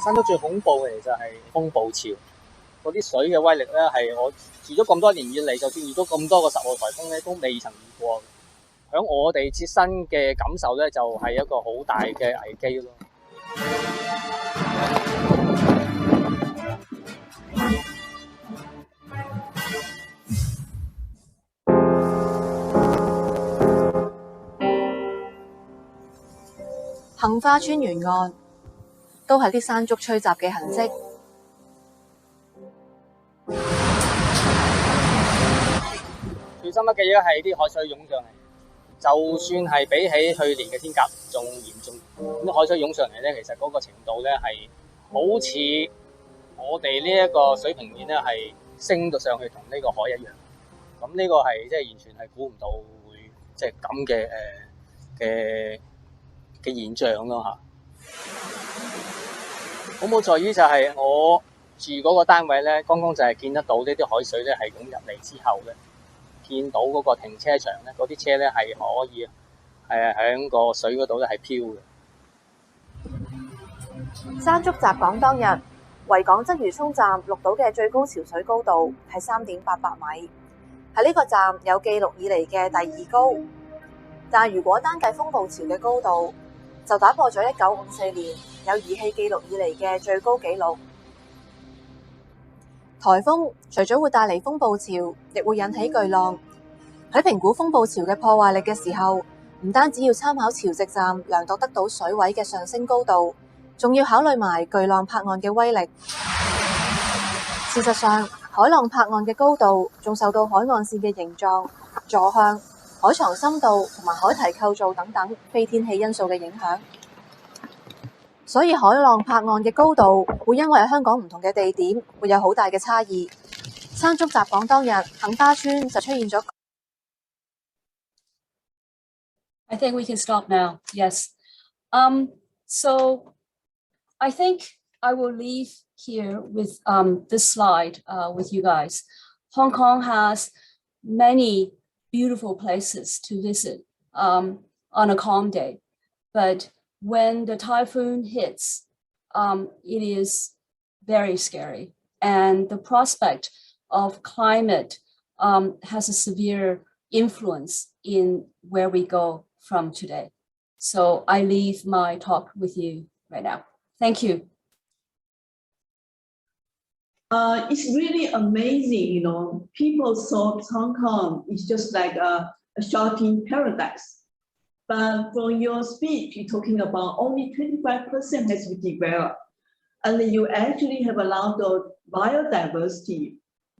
山竹最恐怖嘅其實係風暴潮，嗰啲水嘅威力咧係我住咗咁多年以嚟，就算遇到咁多個10號颱風咧，都未曾遇過。響我哋切身嘅感受咧，就係一個好大嘅危機咯。杏花村沿岸都係啲山竹吹襲嘅痕跡。最深刻嘅嘢係啲海水湧上嚟，就算係比起去年嘅天鴿仲嚴重。啲海水湧上嚟咧，其實嗰個程度咧係好似我哋呢一個水平面咧係升到上去同呢個海一樣。咁呢個係即係完全係估唔到會即係咁嘅現象咯嚇。好冇在於就係我住嗰個單位咧，剛剛就係見得到呢啲海水咧係湧入嚟之後咧，見到嗰個停車場咧，嗰啲車咧係可以係喺個水嗰度咧係漂嘅。山竹襲港當日，維港鰂魚涌站錄到嘅最高潮水高度係3.88米，係呢個站有記錄以嚟嘅第2高。但係如果單計風暴潮嘅高度，就打破咗1954年有儀器記錄以嚟嘅最高紀錄。颱風除咗會帶嚟風暴潮，亦會引起巨浪。喺評估風暴潮嘅破壞力嘅時候，唔單止要參考潮汐站量度得到水位嘅上升高度，仲要考慮埋巨浪拍岸嘅威力。事實上，海浪拍岸嘅高度仲受到海岸線嘅形狀、坐向、海床深度同埋海堤構造等等非天氣因素嘅影響，所以海浪拍岸嘅高度會因為喺香港唔同嘅地點會有好大嘅差異。山竹襲港當日，杏花村就出現咗。I think we can stop now. Yes. So I think I will leave here with this slide with you guys. Hong Kong has many beautiful places to visit on a calm day, but when the typhoon hits, it is very scary, and the prospect of climate has a severe influence in where we go from today. So I leave my talk with you right now. Thank you. It's really amazing, you know, people thought Hong Kong is just like a shopping paradise. But from your speech, you're talking about only 25% has been developed. And you actually have a lot of biodiversity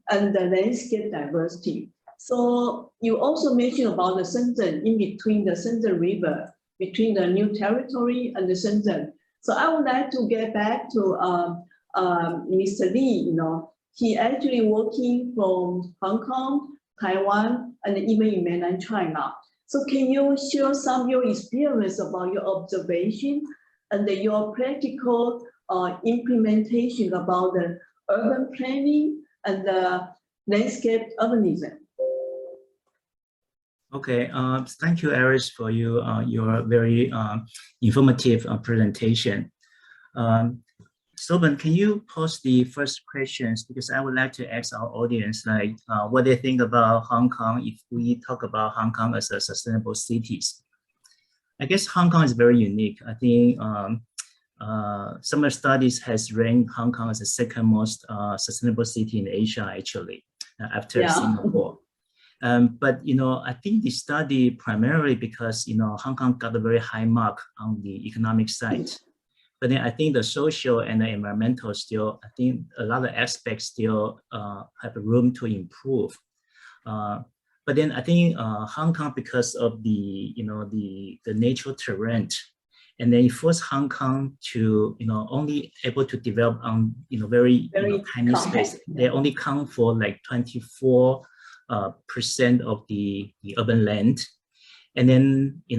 and the landscape diversity. So you also mentioned about the Shenzhen, in between the Shenzhen River, between the New Territory and the Shenzhen. So I would like to get back to Mr. Lee, you know, he actually working from Hong Kong, Taiwan, and even in mainland China. So can you share some of your experience about your observation and your practical implementation about the urban planning and the landscape urbanism? Okay, thank you, Iris, for your very informative presentation. Soben, can you pose the first questions, because I would like to ask our audience like what they think about Hong Kong if we talk about Hong Kong as a sustainable cities. I guess Hong Kong is very unique. I think some studies has ranked Hong Kong as the second most sustainable city in Asia, actually, after Singapore. But you know, I think the study primarily because you know Hong Kong got a very high mark on the economic side. But then I think the social and the environmental still, I think a lot of aspects still have room to improve. But then I think Hong Kong, because of the the natural terrain, and then it forced Hong Kong to only able to develop on very tiny space. They only count for like 24% of the urban land, and then the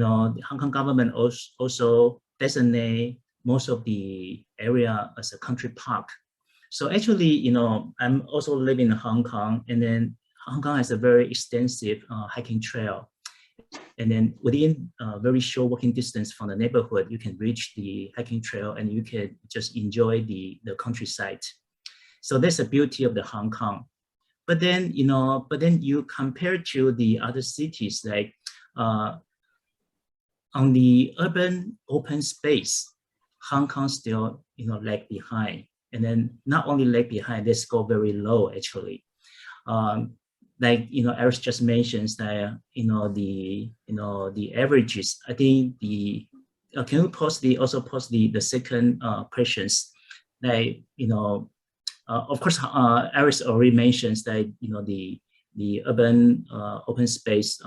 Hong Kong government also designate most of the area as a country park. So actually, I'm also living in Hong Kong, and then Hong Kong has a very extensive hiking trail. And then within a very short walking distance from the neighborhood, you can reach the hiking trail and you can just enjoy the countryside. So that's the beauty of the Hong Kong. But then, you compare to the other cities, like on the urban open space, Hong Kong still, lag behind. And then not only lag behind, they score very low actually. Like Iris just mentions that the averages. I think can you also post the second questions? Like of course Iris already mentions that the urban open space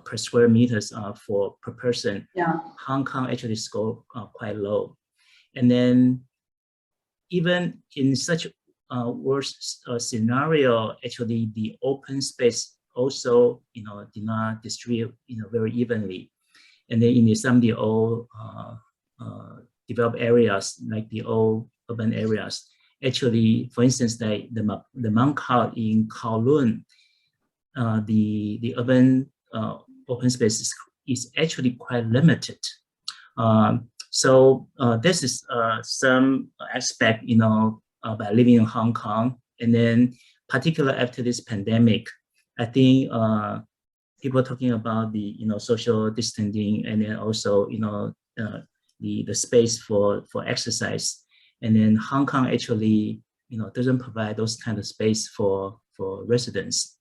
per square meters per person. Yeah. Hong Kong actually score quite low, and then even in such worst scenario, actually the open space also did not distribute very evenly, and then in some of the old developed areas, like the old urban areas, actually, for instance, like the Mount Kao in Kowloon, the urban open space is actually quite limited. So this is some aspect by living in Hong Kong, and then particularly after this pandemic, I think people are talking about the social distancing, and then also the space for exercise, and then Hong Kong actually doesn't provide those kind of space for residents.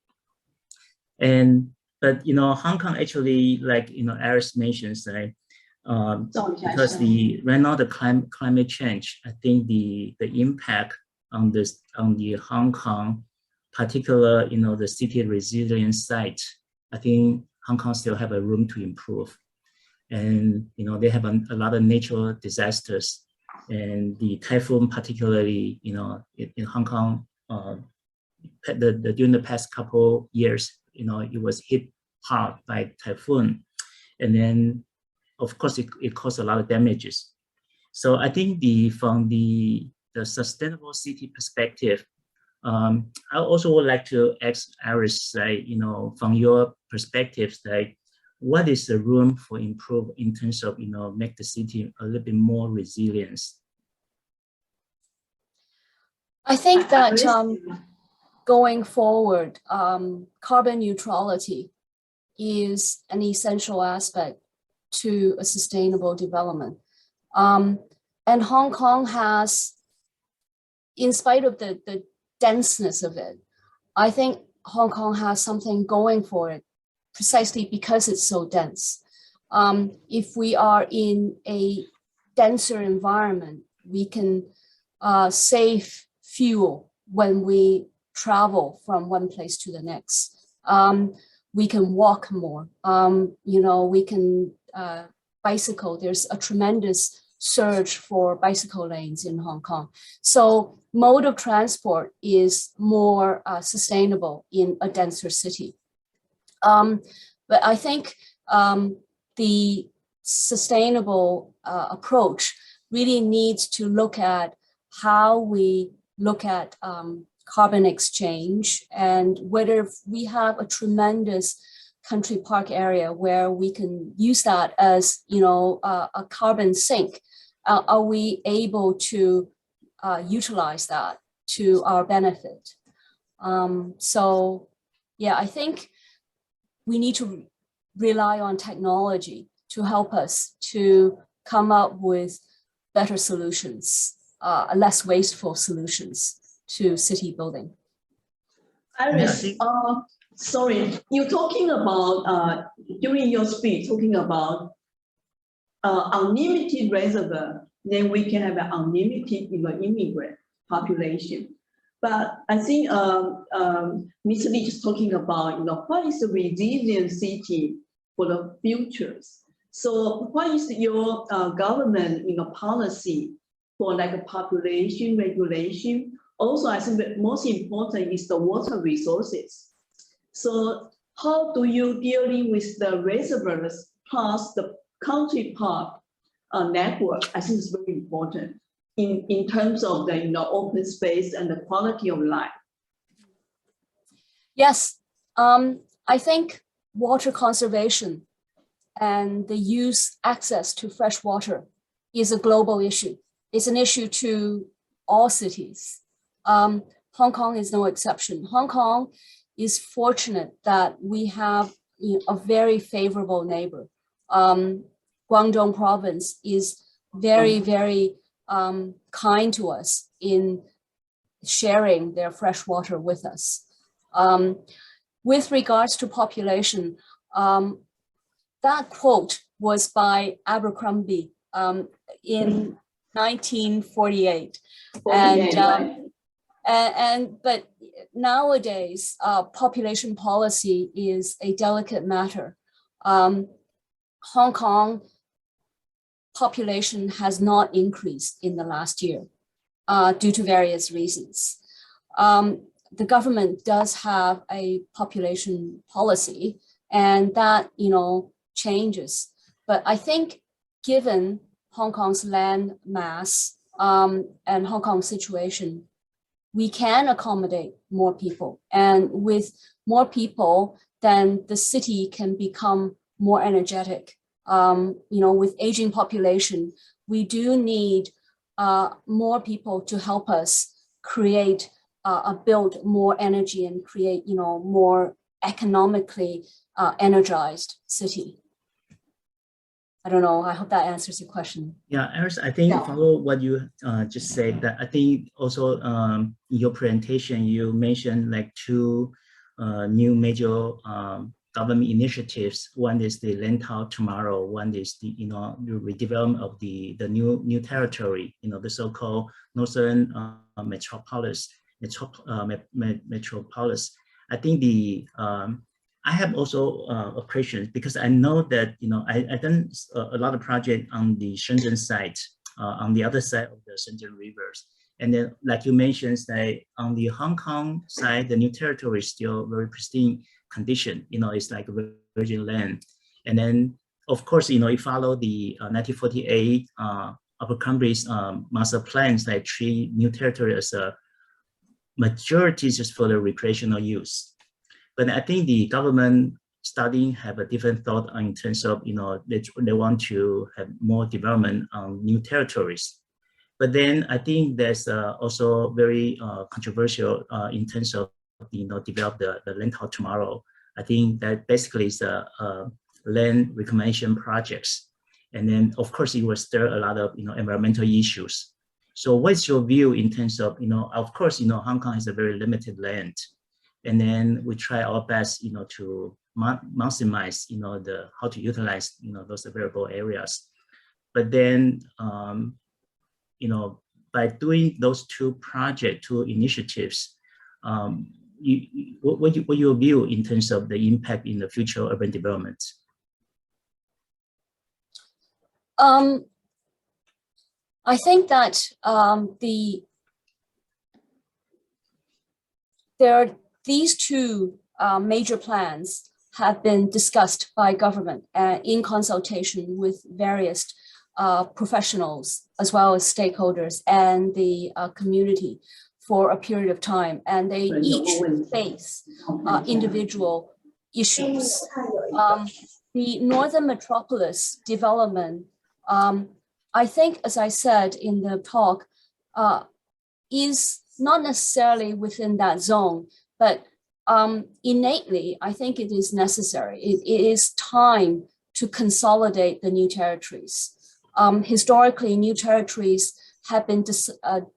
But Hong Kong actually, like Iris mentions, right? Because right now the climate change, I think the impact on the Hong Kong, particular the city resilience site, I think Hong Kong still have a room to improve, and they have a lot of natural disasters, and the typhoon particularly in Hong Kong during the past couple years, it was hit hard by typhoon, and then of course it caused a lot of damages. So I think from the sustainable city perspective, I also would like to ask Iris, from your perspective, what is the room for improve in terms of make the city a little bit more resilient? I think that going forward, carbon neutrality is an essential aspect to a sustainable development. And Hong Kong has, in spite of the denseness of it, I think Hong Kong has something going for it precisely because it's so dense. If we are in a denser environment, we can save fuel when we travel from one place to the next. We can walk more. We can bicycle. There's a tremendous surge for bicycle lanes in Hong Kong. So mode of transport is more sustainable in a denser city. But I think the sustainable approach really needs to look at how we look at carbon exchange, and whether we have a tremendous country park area where we can use that as a carbon sink. Are we able to utilize that to our benefit? So yeah, I think we need to rely on technology to help us to come up with better solutions, less wasteful solutions to city building. Iris, sorry, you're talking about, during your speech, talking about unlimited reservoir, then we can have an unlimited immigrant population. But I think Mr. Lee is talking about, what is the resilient city for the futures? So what is your government, policy for like a population regulation? Also, I think the most important is the water resources. So how do you dealing with the reservoirs plus the country park network? I think it's very important in terms of the open space and the quality of life. Yes, I think water conservation and the access to fresh water is a global issue. It's an issue to all cities. Hong Kong is no exception. Hong Kong is fortunate that we have a very favorable neighbor. Guangdong province is very, very kind to us in sharing their fresh water with us. With regards to population, that quote was by Abercrombie in 1948. But nowadays, population policy is a delicate matter. Hong Kong population has not increased in the last year due to various reasons. The government does have a population policy, and that changes. But I think given Hong Kong's land mass and Hong Kong's situation, we can accommodate more people. And with more people, then the city can become more energetic. With aging population, we do need more people to help us create build more energy and create more economically energized city. I don't know. I hope that answers your question. Yeah, Iris, I think follow what you just said. That I think also in your presentation you mentioned like two new major government initiatives. One is the Lantau Tomorrow. One is the the redevelopment of the new territory. The so-called Northern Metropolis. Metropolis. I think I have also a question because I know that I done a lot of project on the Shenzhen side, on the other side of the Shenzhen rivers, and then like you mentioned, that on the Hong Kong side, the new territory is still very pristine condition. It's like virgin land, and then of course you follow the 1948 Abercrombies master plans, like treat new territory as a majority just for the recreational use. But I think the government studying have a different thought in terms of, they want to have more development on new territories. But then I think there's also very controversial in terms of, develop the Lantau Tomorrow. I think that basically is a land reclamation projects. And then of course it will stir a lot of, environmental issues. So what's your view in terms of, of course, Hong Kong has a very limited land. And then we try our best, to maximize, how to utilize, those available areas. But then, by doing those two initiatives, what your view in terms of the impact in the future urban development? I think that these two major plans have been discussed by government in consultation with various professionals as well as stakeholders and the community for a period of time, and they each face individual issues. The Northern Metropolis development, I think, as I said in the talk, is not necessarily within that zone, but innately, I think it is necessary. It is time to consolidate the new territories. Historically, new territories have been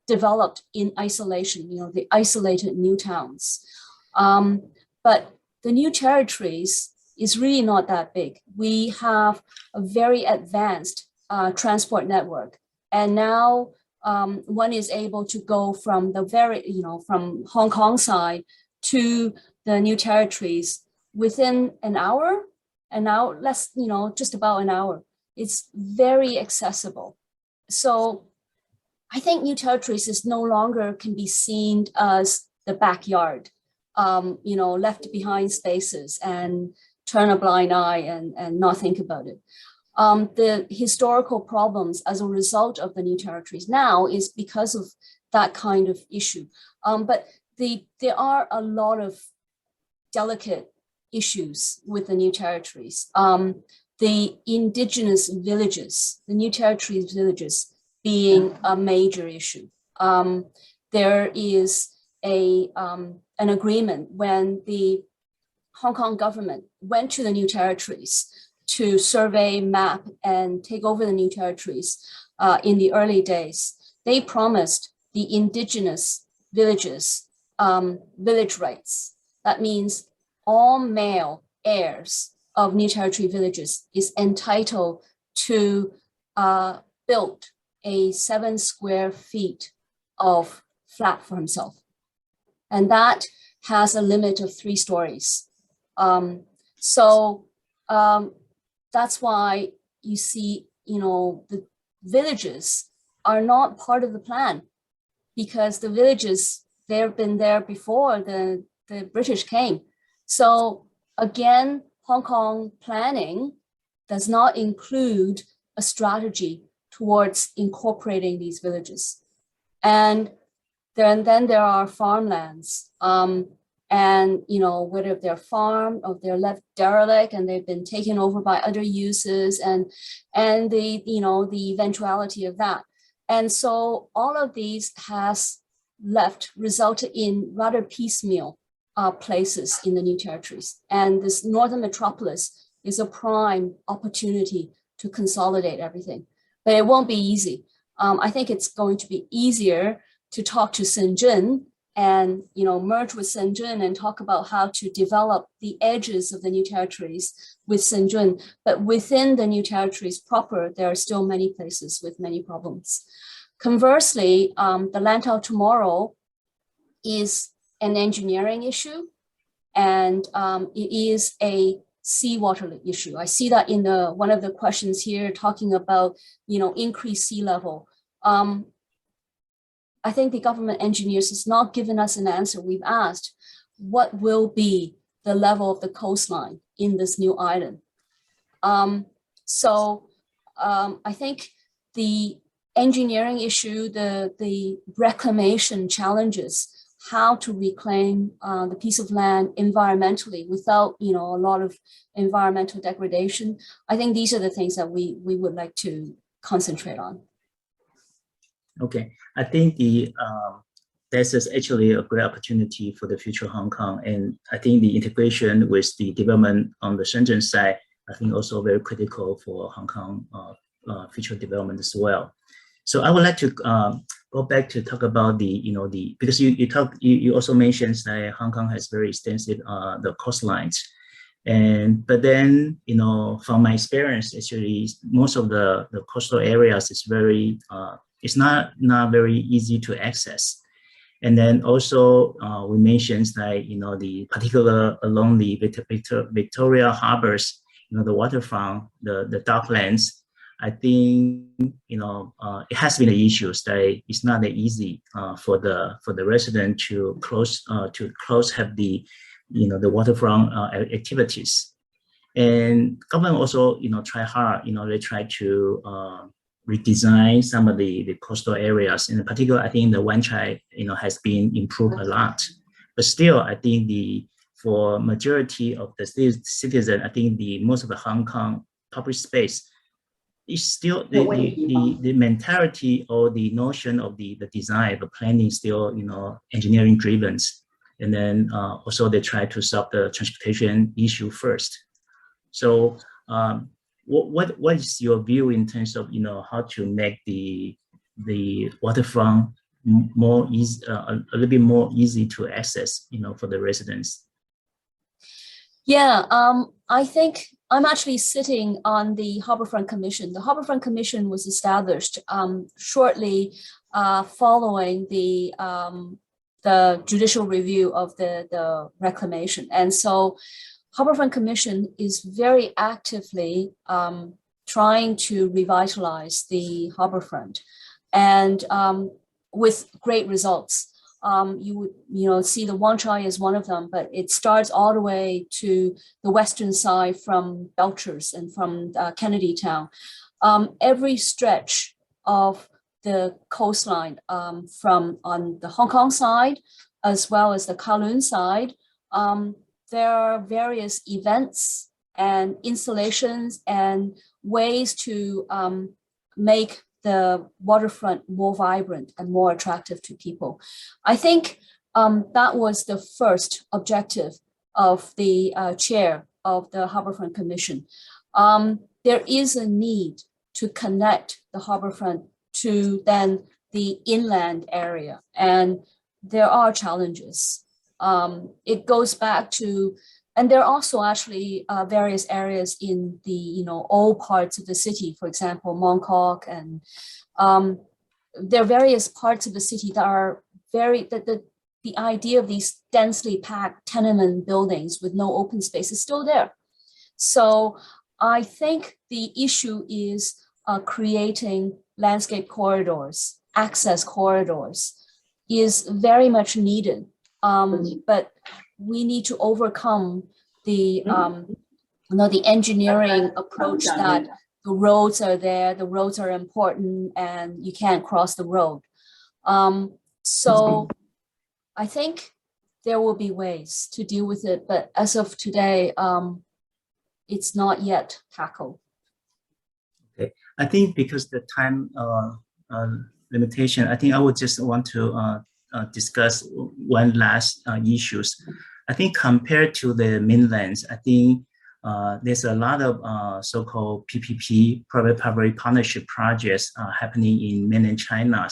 developed in isolation, the isolated new towns. But the new territories is really not that big. We have a very advanced transport network. And now one is able to go from the from Hong Kong side to the new territories within an hour, less, just about an hour. It's very accessible. So I think new territories is no longer can be seen as the backyard, left behind spaces and turn a blind eye and not think about it. The historical problems as a result of the new territories now is because of that kind of issue. But there are a lot of delicate issues with the new territories. The indigenous villages, the new territories villages being a major issue. There is an agreement when the Hong Kong government went to the new territories to survey, map, and take over the new territories in the early days. They promised the indigenous villages village rights. That means all male heirs of new territory villages is entitled to build a 7 square feet of flat for himself. And that has a limit of 3 stories. That's why you see, the villages are not part of the plan, because the villages, they've been there before the British came. So again, Hong Kong planning does not include a strategy towards incorporating these villages. And then there are farmlands. And whether they're farmed or they're left derelict and they've been taken over by other uses, and the eventuality of that. And so all of these has resulted in rather piecemeal places in the new territories. And this northern metropolis is a prime opportunity to consolidate everything, but it won't be easy. I think it's going to be easier to talk to Shenzhen and merge with Shenzhen and talk about how to develop the edges of the new territories with Shenzhen. But within the new territories proper, there are still many places with many problems. Conversely, the Lantau Tomorrow is an engineering issue, and it is a seawater issue. I see that in one of the questions here talking about increased sea level. I think the government engineers has not given us an answer. We've asked, what will be the level of the coastline in this new island? I think the engineering issue, the reclamation challenges, how to reclaim the piece of land environmentally without a lot of environmental degradation. I think these are the things that we would like to concentrate on. Okay, I think this is actually a great opportunity for the future Hong Kong, and I think the integration with the development on the Shenzhen side, I think also very critical for Hong Kong future development as well. So I would like to go back to talk about because you also mentioned that Hong Kong has very extensive the coastlines, but then from my experience, actually most of the coastal areas is very it's not very easy to access. And then also we mentioned that the particular along the Victoria harbors, the waterfront, the docklands, I think it has been an issue that it's not that easy for the resident to close have the the waterfront activities. And government also try hard, they try to redesign some of the coastal areas. In particular, I think the Wan Chai has been improved a lot, but still I think for majority of the citizen, I think most of the Hong Kong public space is still the mentality or the notion of the design, the planning still engineering driven, and then also they try to solve the transportation issue first. So what is your view in terms of how to make the waterfront more easy, a little bit more easy to access for the residents? Yeah, I think I'm actually sitting on the Harbourfront Commission. The Harbourfront Commission was established shortly following the judicial review of the reclamation. And so Harbourfront Commission is very actively trying to revitalize the harbourfront, and with great results. You would see the Wan Chai is one of them, but it starts all the way to the western side from Belchers and from Kennedy Town. Every stretch of the coastline from on the Hong Kong side, as well as the Kowloon side, there are various events and installations and ways to make the waterfront more vibrant and more attractive to people. I think that was the first objective of the chair of the Harbourfront Commission. There is a need to connect the harbourfront to then the inland area, and there are challenges. It goes back to, and there are also actually various areas in the old parts of the city, for example, Mongkok, and there are various parts of the city that are the idea of these densely packed tenement buildings with no open space is still there. So I think the issue is creating landscape corridors, access corridors is very much needed. But we need to overcome the the engineering approach that the roads are there, the roads are important, and you can't cross the road. So I think there will be ways to deal with it, but as of today, it's not yet tackled. Okay, I think because the time limitation, I think I would just want to discuss one last issues. I think compared to the mainland, I think there's a lot of so-called PPP, private-public partnership projects thappening in mainland China.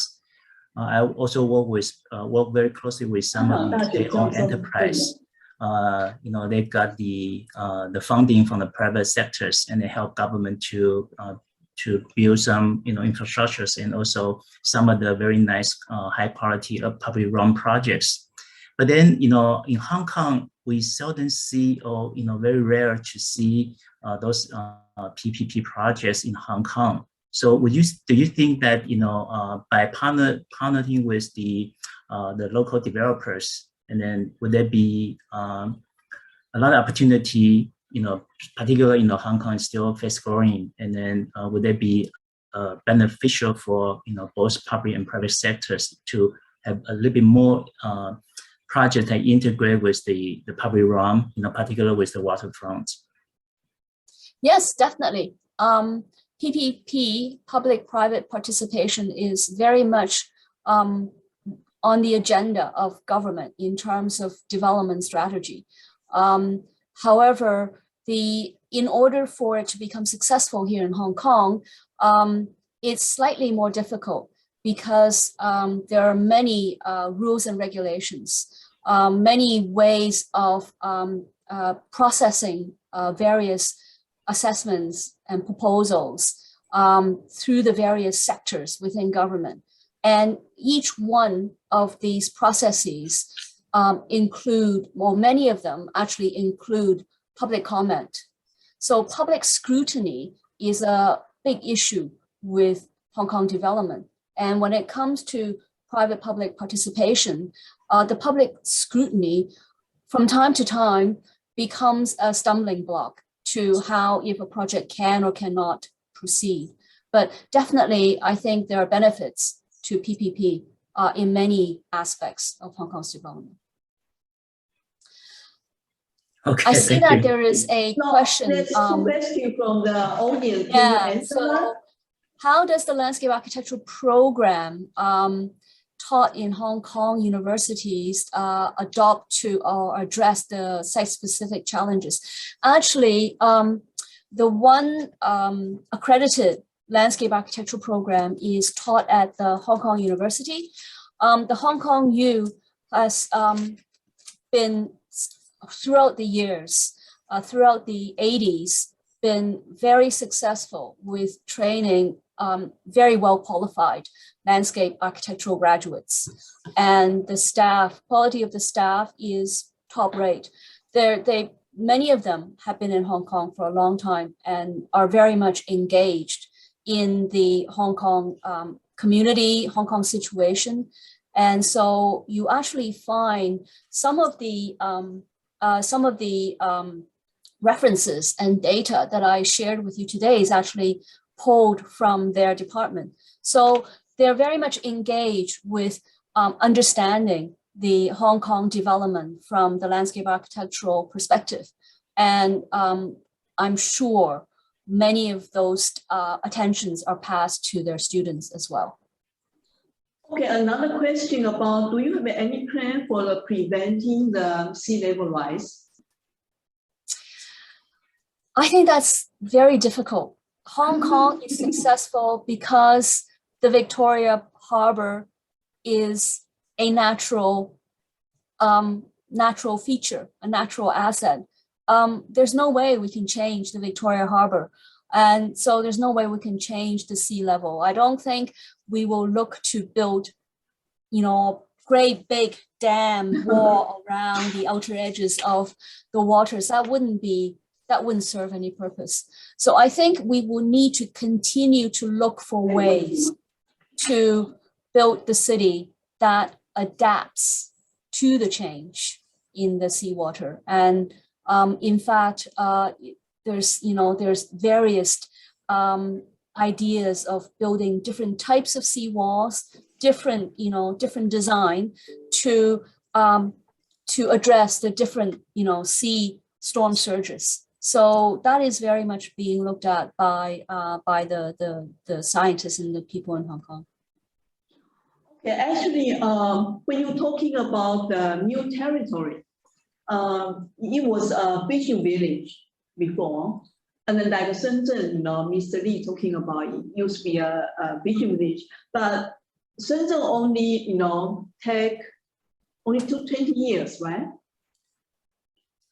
I also work very closely with some of the state-owned enterprise. They've got the funding from the private sectors, and they help government to build some infrastructures, and also some of the very nice high quality of public run projects. But then in Hong Kong, we seldom see, or very rare to see those PPP projects in Hong Kong. So do you think that by partnering with the local developers, and then would there be a lot of opportunity, particularly Hong Kong is still fast growing, and then would there be beneficial for both public and private sectors to have a little bit more projects that integrate with the public realm, particularly with the waterfront? Yes, definitely. PPP, public-private participation, is very much on the agenda of government in terms of development strategy. However, in order for it to become successful here in Hong Kong, it's slightly more difficult because there are many rules and regulations, many ways of processing various assessments and proposals through the various sectors within government. And each one of these processes many of them actually include public comment. So public scrutiny is a big issue with Hong Kong development. And when it comes to private-public participation, the public scrutiny from time to time becomes a stumbling block to how if a project can or cannot proceed. But definitely, I think there are benefits to PPP in many aspects of Hong Kong's development. Okay, I see that there is a question. There's a question from the audience. Yeah, so how does the landscape architectural program taught in Hong Kong universities adopt to or address the site-specific challenges? Actually, the one accredited landscape architectural program is taught at the Hong Kong University. The Hong Kong U has been throughout the years, throughout the 80s, been very successful with training very well qualified landscape architectural graduates, and the staff, quality of the staff is top rate. Many of them have been in Hong Kong for a long time and are very much engaged in the Hong Kong community, Hong Kong situation. And so you actually find some of the references and data that I shared with you today is actually pulled from their department. So they're very much engaged with understanding the Hong Kong development from the landscape architectural perspective. And I'm sure many of those attentions are passed to their students as well. Okay, another question about, do you have any plan for preventing the sea level rise? I think that's very difficult. Hong Kong is successful because the Victoria Harbour is a natural feature, a natural asset. There's no way we can change the Victoria Harbour. And so there's no way we can change the sea level. I don't think we will look to build, great big dam wall around the outer edges of the waters. That wouldn't serve any purpose. So I think we will need to continue to look for ways to build the city that adapts to the change in the seawater. And in fact, there's various ideas of building different types of seawalls, different design to address the different sea storm surges. So that is very much being looked at by the scientists and the people in Hong Kong. Okay, actually, when you're talking about the new territory, it was a fishing village before, and then like Shenzhen, Mr. Lee talking about it used to be a fishing village, but Shenzhen only, took 20 years, right?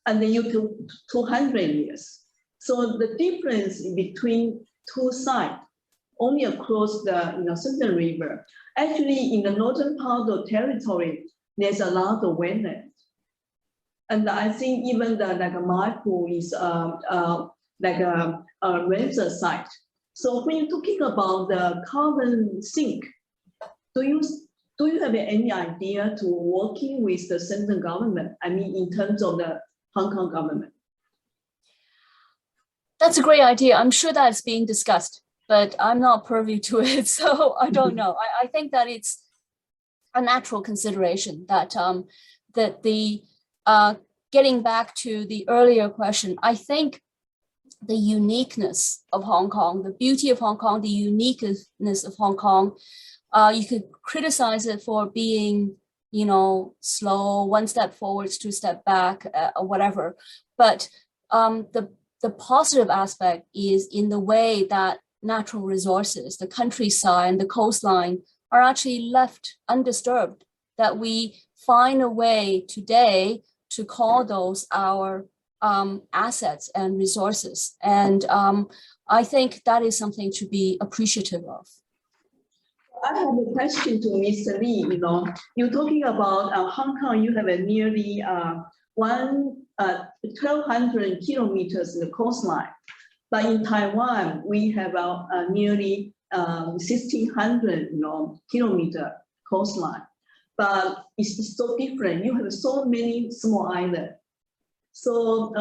And then you took 200 years. So the difference between two sides, only across the Shenzhen River. Actually, in the northern part of territory, there's a lot of wetland. And I think even the Maipu is like a Ramsar site. So when you're talking about the carbon sink, do you have any idea to working with the Shenzhen government? I mean, in terms of the Hong Kong government? That's a great idea. I'm sure that's being discussed, but I'm not privy to it, so I don't know. I think that it's a natural consideration that getting back to the earlier question, I think the uniqueness of Hong Kong, the beauty of Hong Kong, the uniqueness of Hong Kong, you could criticize it for being, slow, one step forwards, two step back, or whatever. But the positive aspect is in the way that natural resources, the countryside and the coastline are actually left undisturbed, that we find a way today to call those our assets and resources. And I think that is something to be appreciative of. I have a question to Mr. Lee. You're talking about Hong Kong, you have a nearly 1,200 kilometers in the coastline. But in Taiwan, we have nearly 1,600 kilometer coastline. But it's so different. You have so many small islands. So,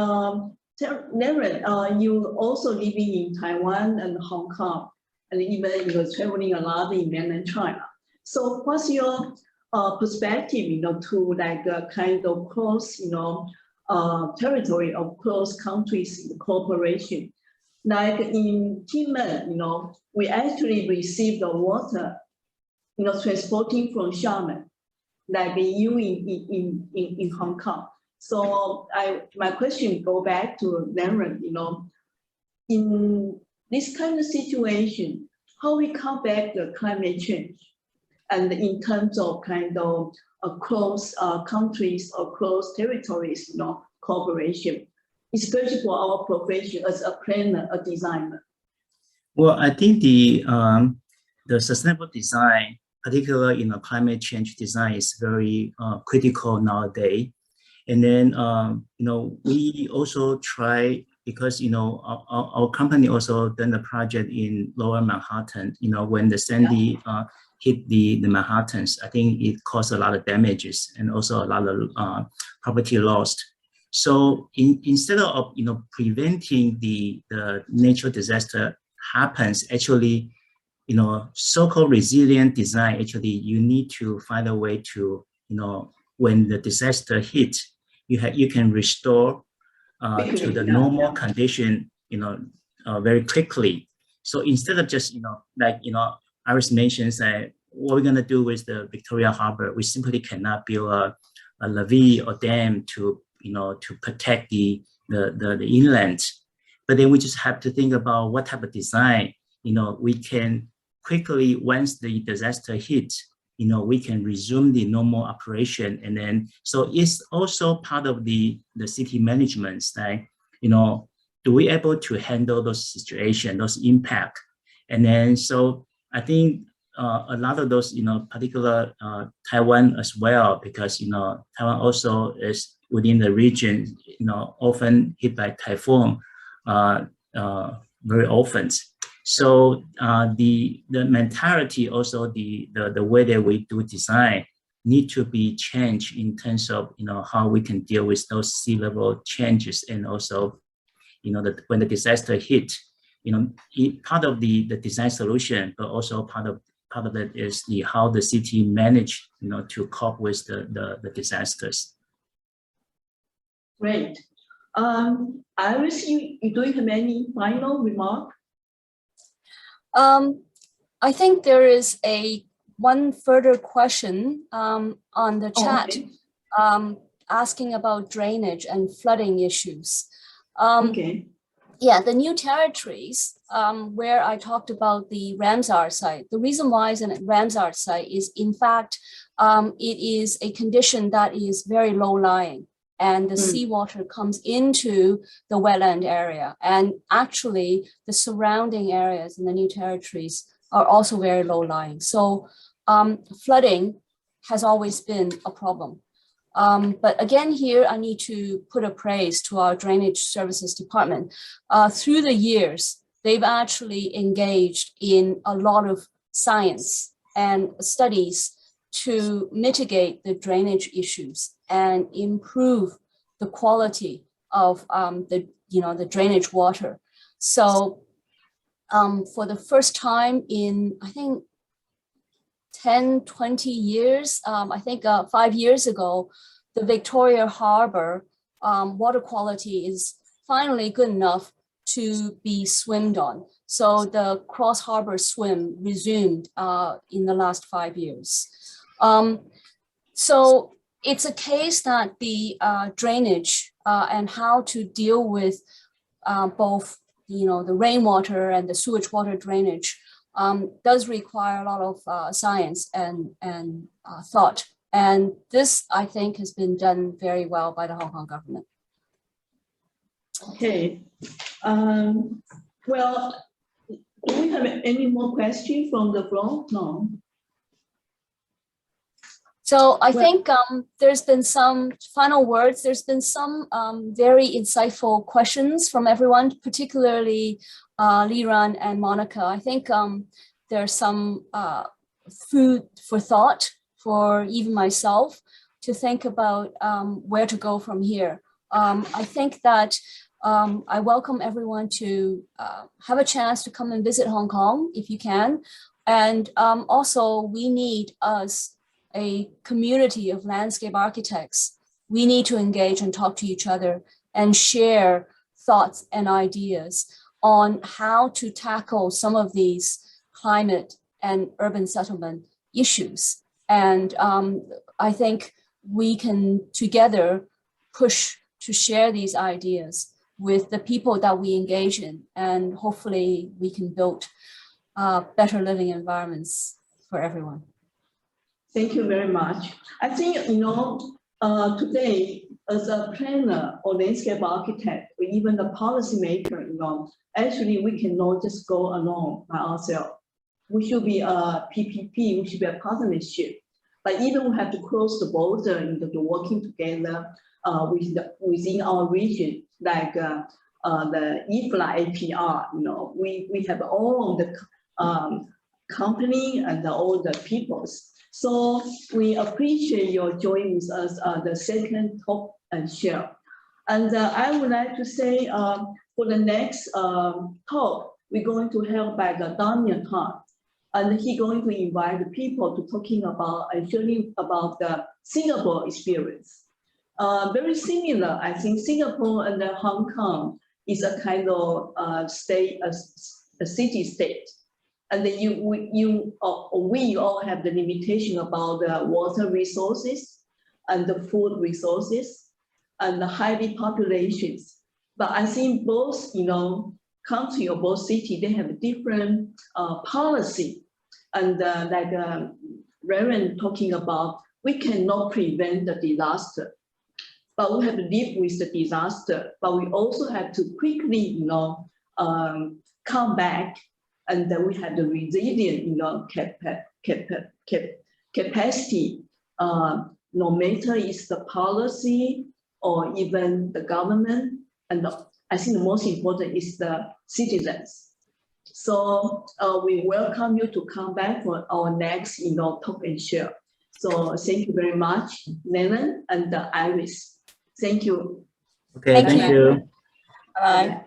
Lenren, you also living in Taiwan and Hong Kong, and even you're traveling a lot in mainland China. So, what's your perspective, to like kind of close, territory of close countries in cooperation? Like in Kinmen, we actually receive the water, transporting from Xiamen, like you in Hong Kong. So my question go back to Lenren, in this kind of situation, how we combat the climate change, and in terms of kind of across countries, across territories, cooperation. especially for our profession as a planner, a designer? Well, I think the sustainable design, particularly in climate change design, is very critical nowadays. And then we also try, because our company also done a project in Lower Manhattan. When the Sandy hit the Manhattans, I think it caused a lot of damages and also a lot of property lost. So instead of preventing the natural disaster happens, actually, so-called resilient design, actually you need to find a way to, when the disaster hits, you can restore to the normal condition, very quickly. So instead of just, Iris mentions that what we're gonna do with the Victoria Harbor, we simply cannot build a levee or dam to protect the inland. But then we just have to think about what type of design, we can quickly, once the disaster hits, we can resume the normal operation. And then, so it's also part of the city management, like, do we able to handle those situations, those impact? And then, so I think a lot of those, particular Taiwan as well, because, Taiwan also is within the region, often hit by typhoon very often. So the mentality, also the way that we do design need to be changed in terms of how we can deal with those sea level changes, and also when the disaster hit, part of the design solution, but also part of it is how the city manage to cope with the disasters. Great. Iris, you don't have any final remark? I think there is one further question on the chat, asking about drainage and flooding issues. Yeah, the new territories where I talked about the Ramsar site. The reason why it's a Ramsar site is, in fact, it is a condition that is very low lying, and the seawater comes into the wetland area. And actually, the surrounding areas in the new territories are also very low lying. So flooding has always been a problem. But again, here I need to put a praise to our drainage services department. Through the years, they've actually engaged in a lot of science and studies to mitigate the drainage issues and improve the quality of the drainage water. So for the first time in, I think, 10, 20 years, I think 5 years ago, the Victoria Harbor water quality is finally good enough to be swimmed on. So the cross harbor swim resumed in the last 5 years. So it's a case that the drainage and how to deal with both the rainwater and the sewage water drainage does require a lot of science and thought. And this, I think, has been done very well by the Hong Kong government. Okay. Well, do we have any more questions from the floor? No. So I think there's been some final words. There's been some very insightful questions from everyone, particularly Lenren and Monica. I think there's some food for thought for even myself to think about where to go from here. I think that I welcome everyone to have a chance to come and visit Hong Kong if you can. And also we need a community of landscape architects. We need to engage and talk to each other and share thoughts and ideas on how to tackle some of these climate and urban settlement issues. And I think we can together push to share these ideas with the people that we engage in, and hopefully we can build better living environments for everyone. Thank you very much. I think, today as a planner or landscape architect, or even the policymaker, actually we cannot just go alone by ourselves. We should be a PPP, we should be a partnership. But even we have to cross the border into working together within our region, like the IFLA APR. We have all of the company and all the peoples. So we appreciate your joining with us the second talk and share. And I would like to say for the next talk, we're going to have by the Daniel Tan. And he's going to invite the people to talking about and sharing about the Singapore experience. Very similar, I think Singapore and Hong Kong is a kind of state, a city-state. And then we all have the limitation about the water resources and the food resources and the highly populations. But I think both, country or both city, they have a different policy. And like Lenren talking about, we cannot prevent the disaster, but we have to live with the disaster. But we also have to quickly, come back, and then we have the resilient, capacity. No matter is the policy or even the government, and I think the most important is the citizens. So we welcome you to come back for our next talk and share. So thank you very much, Lenren and Iris. Thank you. Okay, thank you. Bye.